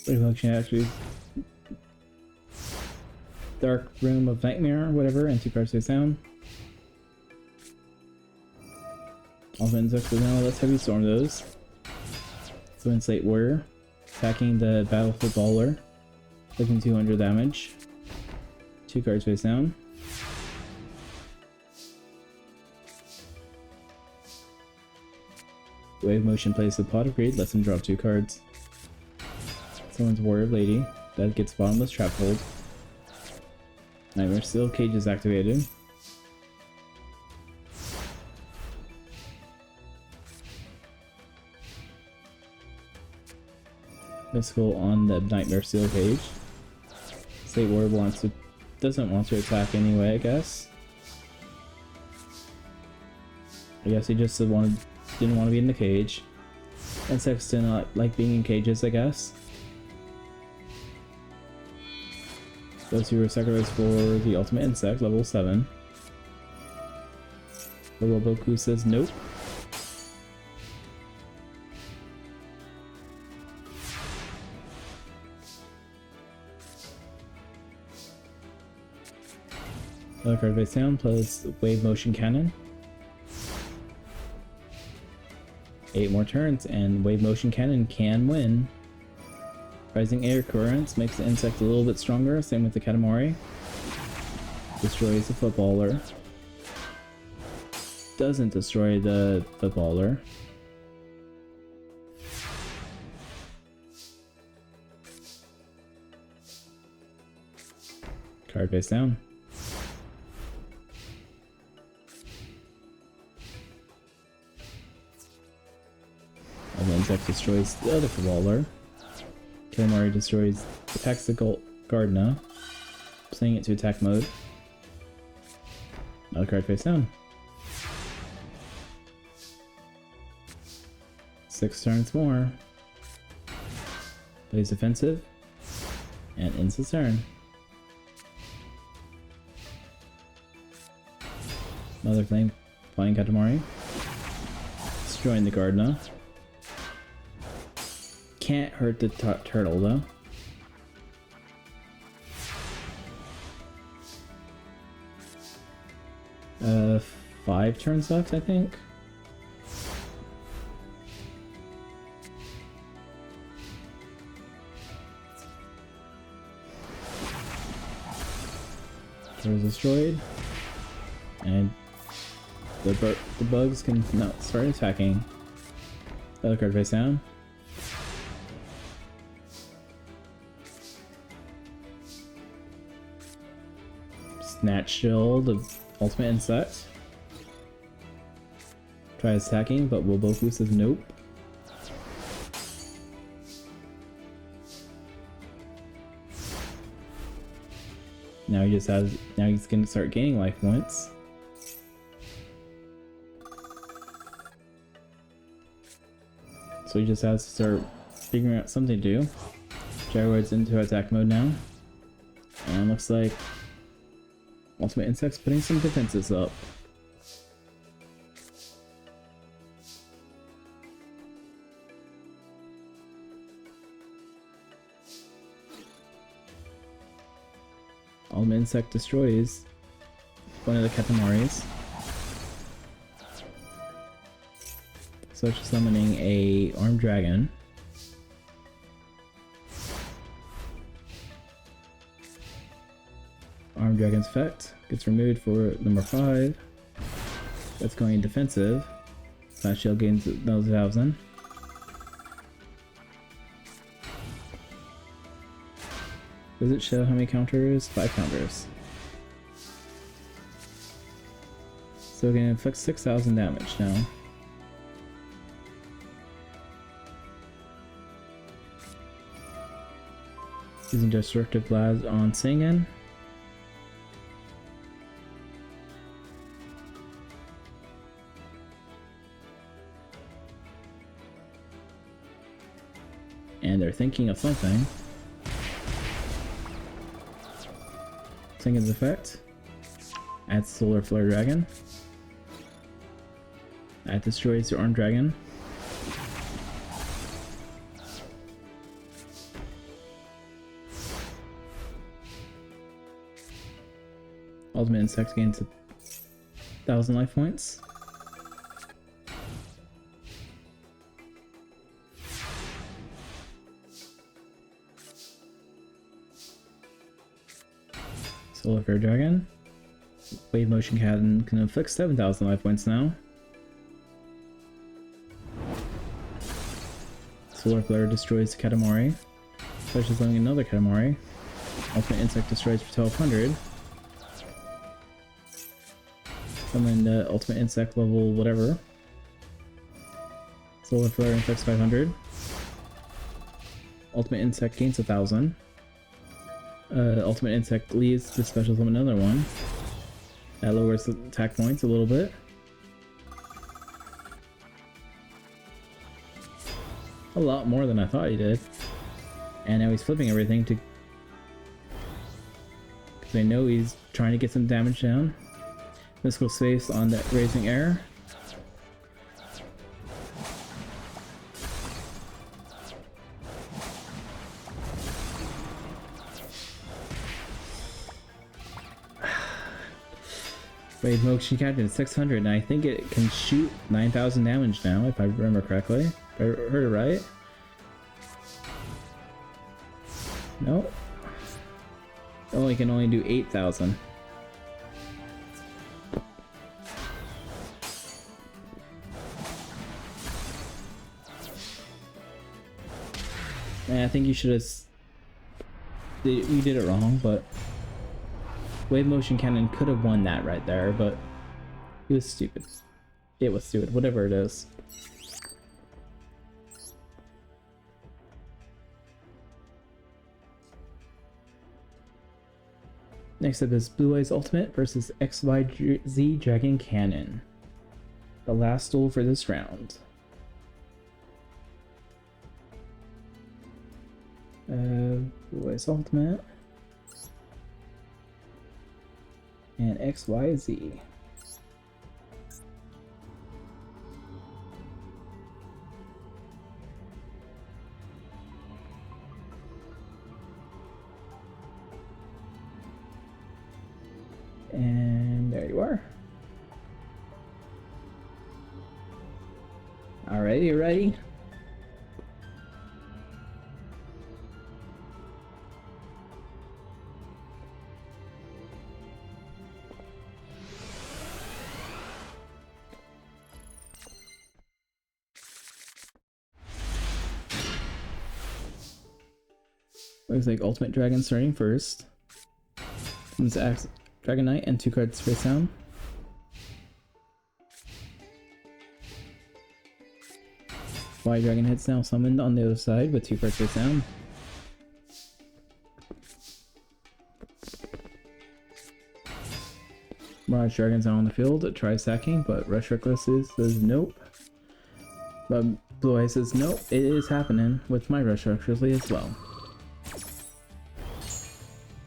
Wave Motion actually. Dark Room of Nightmare, whatever, and 2 cards face down. Ultimate Insect, so now let's heavy storm those. So Insight Warrior, attacking the Battlefield Baller, taking 200 damage. 2 cards face down. Wave Motion plays the Pot of Greed, lets him drop 2 cards. Someone's Warrior Lady, that gets Bottomless Trap Hold. Nightmare Steel Cage is activated. Mystical on the Nightmare Steel Cage. State Warrior doesn't want to attack anyway, I guess. I guess he just didn't want to be in the cage. Insects do not like being in cages, I guess. Those who were sacrificed for the Ultimate Insect, level 7. The Roboku says nope. Another card face down plus Wave Motion Cannon. 8 more turns and Wave Motion Cannon can win. Rising Air Currents makes the insect a little bit stronger, same with the Katamari. Destroys the Footballer. Doesn't destroy the Footballer. Card face down. And then Insect destroys the other Brawler. Katamari destroys, attacks the Gardna, sending it to attack mode. Another card face down. 6 turns more. Plays offensive. And ends his turn. Another flying Katamari. Destroying the Gardna. Can't hurt the turtle though. 5 turns left, I think. Turtle is destroyed, and the bugs can now start attacking. Other card face down. Snatch Shield, the ultimate insect. Tries attacking, but Woboku says nope. Now he's gonna start gaining life points. So he just has to start figuring out something to do. Gyroid's into attack mode now. And looks like Ultimate Insect's putting some defenses up. Ultimate Insect destroys one of the Katamaris. Such summoning a armed dragon. Armed Dragon's effect gets removed for number 5. That's going defensive. Slash shield gains another 1,000. Does it show how many counters? 5 counters. So it can inflict 6,000 damage now. Using Destructive Blast on Singen. And they're thinking of something. Singen's effect. Adds Solar Flare Dragon. That destroys your Armed Dragon. Ultimate Insect gains 1,000 life points. Solar Flare Dragon. Wave Motion can inflict 7,000 life points now. Solar Flare destroys the Katamari. Special summoning another Katamari. Ultimate Insect destroys for 1,200. Summon the Ultimate Insect level whatever. Solar Flare inflicts 500. Ultimate Insect gains 1,000. Ultimate Insect leaves to special summon another one. That lowers the attack points a little bit. A lot more than I thought he did. And now he's flipping everything to... because I know he's trying to get some damage down. Mystical Space on that Raising Air. Wave Motion Captain 600, and I think it can shoot 9,000 damage now, if I remember correctly. If I heard it right. No. It can only do 8,000. And I think you should have... we did it wrong, but... Wave Motion Cannon could have won that right there, but he was stupid. It was stupid, whatever it is. Next up is Blue Eyes Ultimate versus XYZ Dragon Cannon. The last duel for this round. Blue Eyes Ultimate and XYZ. And there you are. Alright, you ready? Looks like Ultimate Dragon starting first. Comes Axe Dragon Knight and 2 cards face down. White Dragon Head's now summoned on the other side with 2 cards face down. Mirage Dragon's now on the field, tries sacking, but Rush Reckless says nope. But Blue Eye says nope, it is happening with my Rush Reckless as well.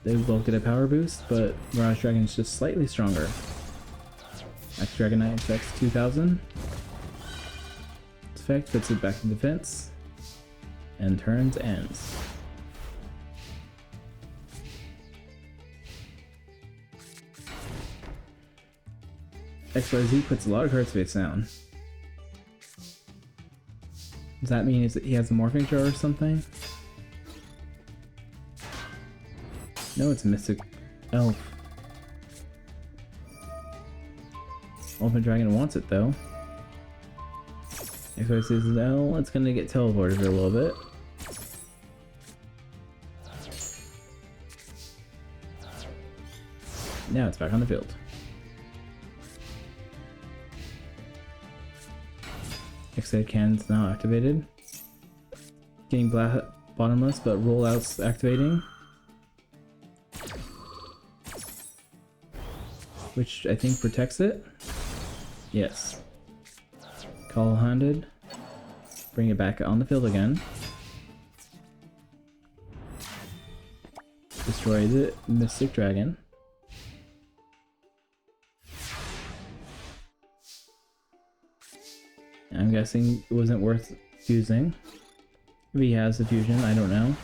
They both get a power boost, but Mirage Dragon's just slightly stronger. Axe Dragon Knight affects 2000. Its effect puts it back in defense. And turns ends. XYZ puts a lot of cards face down. Does that mean he has a morphing jar or something? No, it's a Mystic Elf. Ultimate Dragon wants it though. XYZ says no, it's gonna get teleported for a little bit. Now it's back on the field. X-Head Cannon's now activated. Getting bottomless, but rollouts activating. Which I think protects it. Yes. Call handed. Bring it back on the field again. Destroy the Mystic Dragon. I'm guessing it wasn't worth fusing. If he has the fusion, I don't know.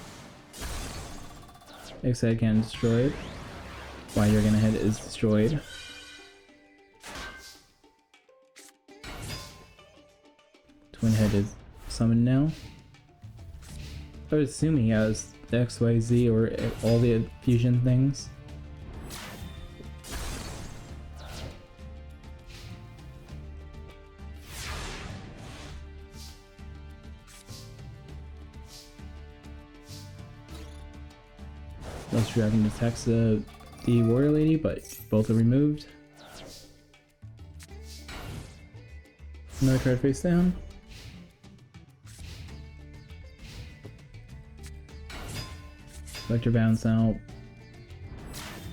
X-Head Cannon destroyed. White Dragon Head is destroyed. Twin Head is summoned now. I would assume he has the XYZ or all the fusion things. Last Dragon attacks the Warrior Lady, but both are removed. Another card face down. Collector Bounce out on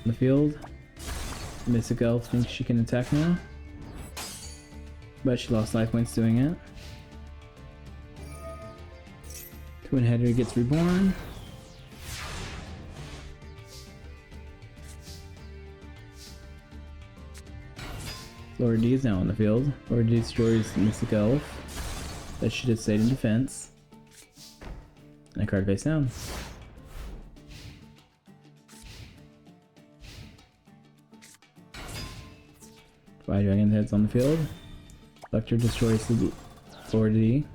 the field. Mystic Elf thinks she can attack now, but she lost life points doing it. Twin Header gets reborn. Lord D is now on the field. Lord D destroys Mystic Elf. That should have stayed in defense. And a card face down. White Dragon Head's on the field. Lecter destroys the Lord D.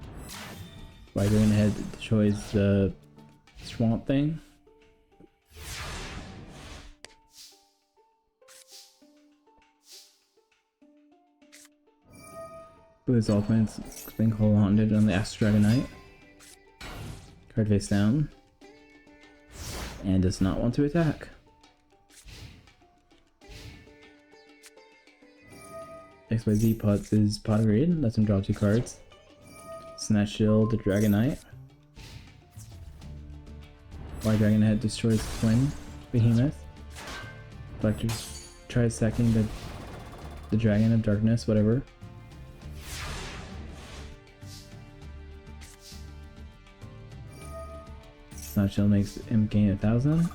White Dragon Head destroys the Swamp Thing. Blue's Ultimate's been haunted on the Axe Dragon Knight. Card face down. And does not want to attack. XYZ puts his pot grade, lets him draw 2 cards. Snatch Shield the Dragon Knight. White Dragon Head destroys Twin Behemoth. Collector tries sacking the Dragon of Darkness, whatever. Snatch Shield makes him gain 1,000.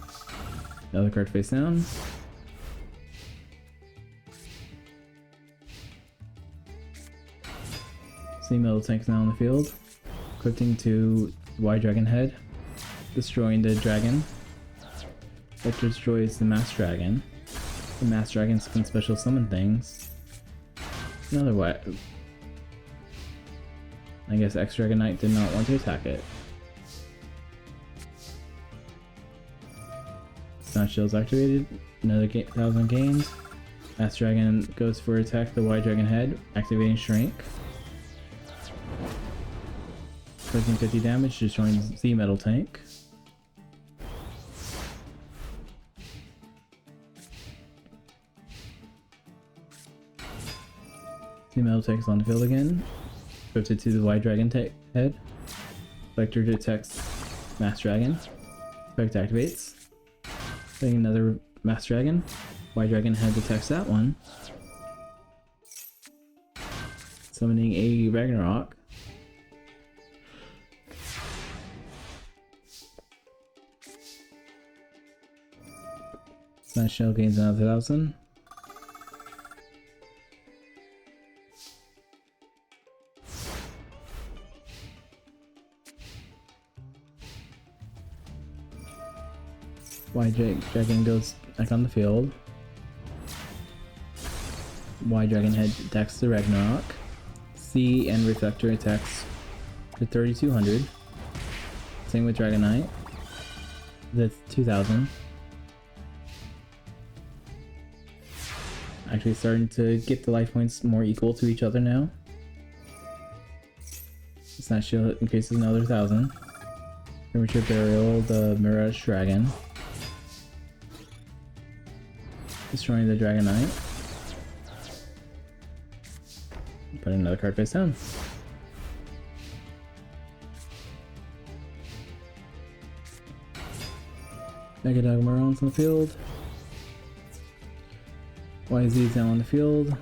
Another card face down. Sea Metal Tank's now on the field. Equipping to White Dragon Head. Destroying the dragon. Vector destroys the Mass Dragon. The Mass Dragons can special summon things. Another what? I guess X Dragon Knight did not want to attack it. Snatch Shield's activated. Another 1,000 gains. Mass Dragon goes for attack the White Dragon Head, activating Shrink. Taking 50 damage, destroying Z Metal Tank. Z Metal Tank's on the field again. Puts it to the White Dragon Head. Vector detects Mass Dragon. Effect activates. Playing another Mass Dragon. White Dragon Head detects that one. Summoning a Ragnarok. Snatch Shell gains another 1,000. White Dragon goes back on the field. White Dragon Head attacks the Ragnarok. C and Reflector attacks for 3,200. Same with Dragon Knight. That's 2,000. Actually starting to get the life points more equal to each other now. Snatch Shield increases another 1,000. Premature Burial the Mirage Dragon. Destroying the Dragon Knight. Put another card face down. Mega Dogmaron's on the field. YZ is now on the field.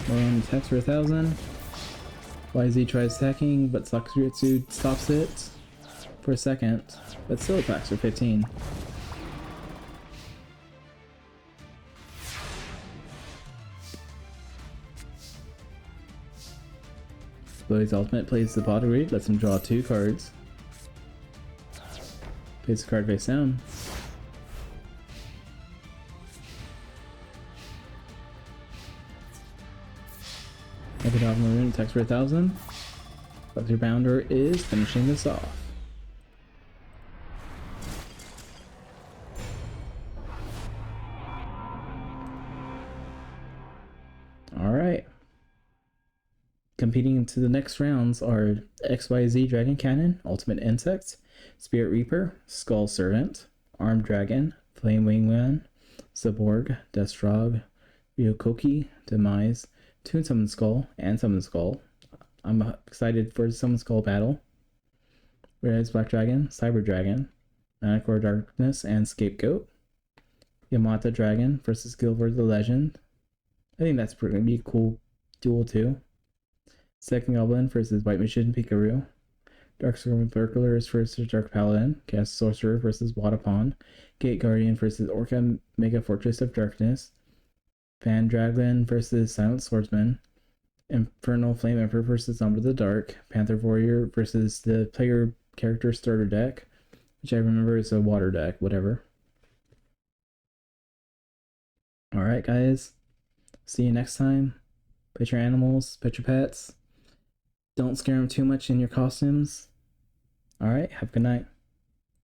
Moron attacks for 1,000. YZ tries attacking, but Sakuretsu stops it for a second, but still attacks for 15. Louis' ultimate plays the pottery, lets him draw 2 cards. Plays the card face down. Economic Maroon attacks for 1,000. Collector Bounder is finishing this off. Alright. Competing into the next rounds are XYZ Dragon Cannon, Ultimate Insect, Spirit Reaper, Skull Servant, Armed Dragon, Flame Wingman, Cyborg, Destrog, Ryokoki, Demise, Toon Summon Skull, and Summon Skull. I'm excited for the Summon Skull battle. Whereas Black Dragon, Cyber Dragon, Manticore Darkness, and Scapegoat. Yamata Dragon versus Gilbert the Legend. I think that's going to be a cool duel too. Second Goblin versus White Magician Pikachu. Dark Storm Burglars versus Dark Paladin. Cast Sorcerer versus Wadapon. Gate Guardian versus Orca Mega Fortress of Darkness. Fan Dragon versus Silent Swordsman. Infernal Flame Emperor versus Umber the Dark. Panther Warrior versus the player character starter deck, which I remember is a water deck, whatever. Alright guys, see you next time. Pet your animals, pet your pets. Don't scare them too much in your costumes. Alright, have a good night.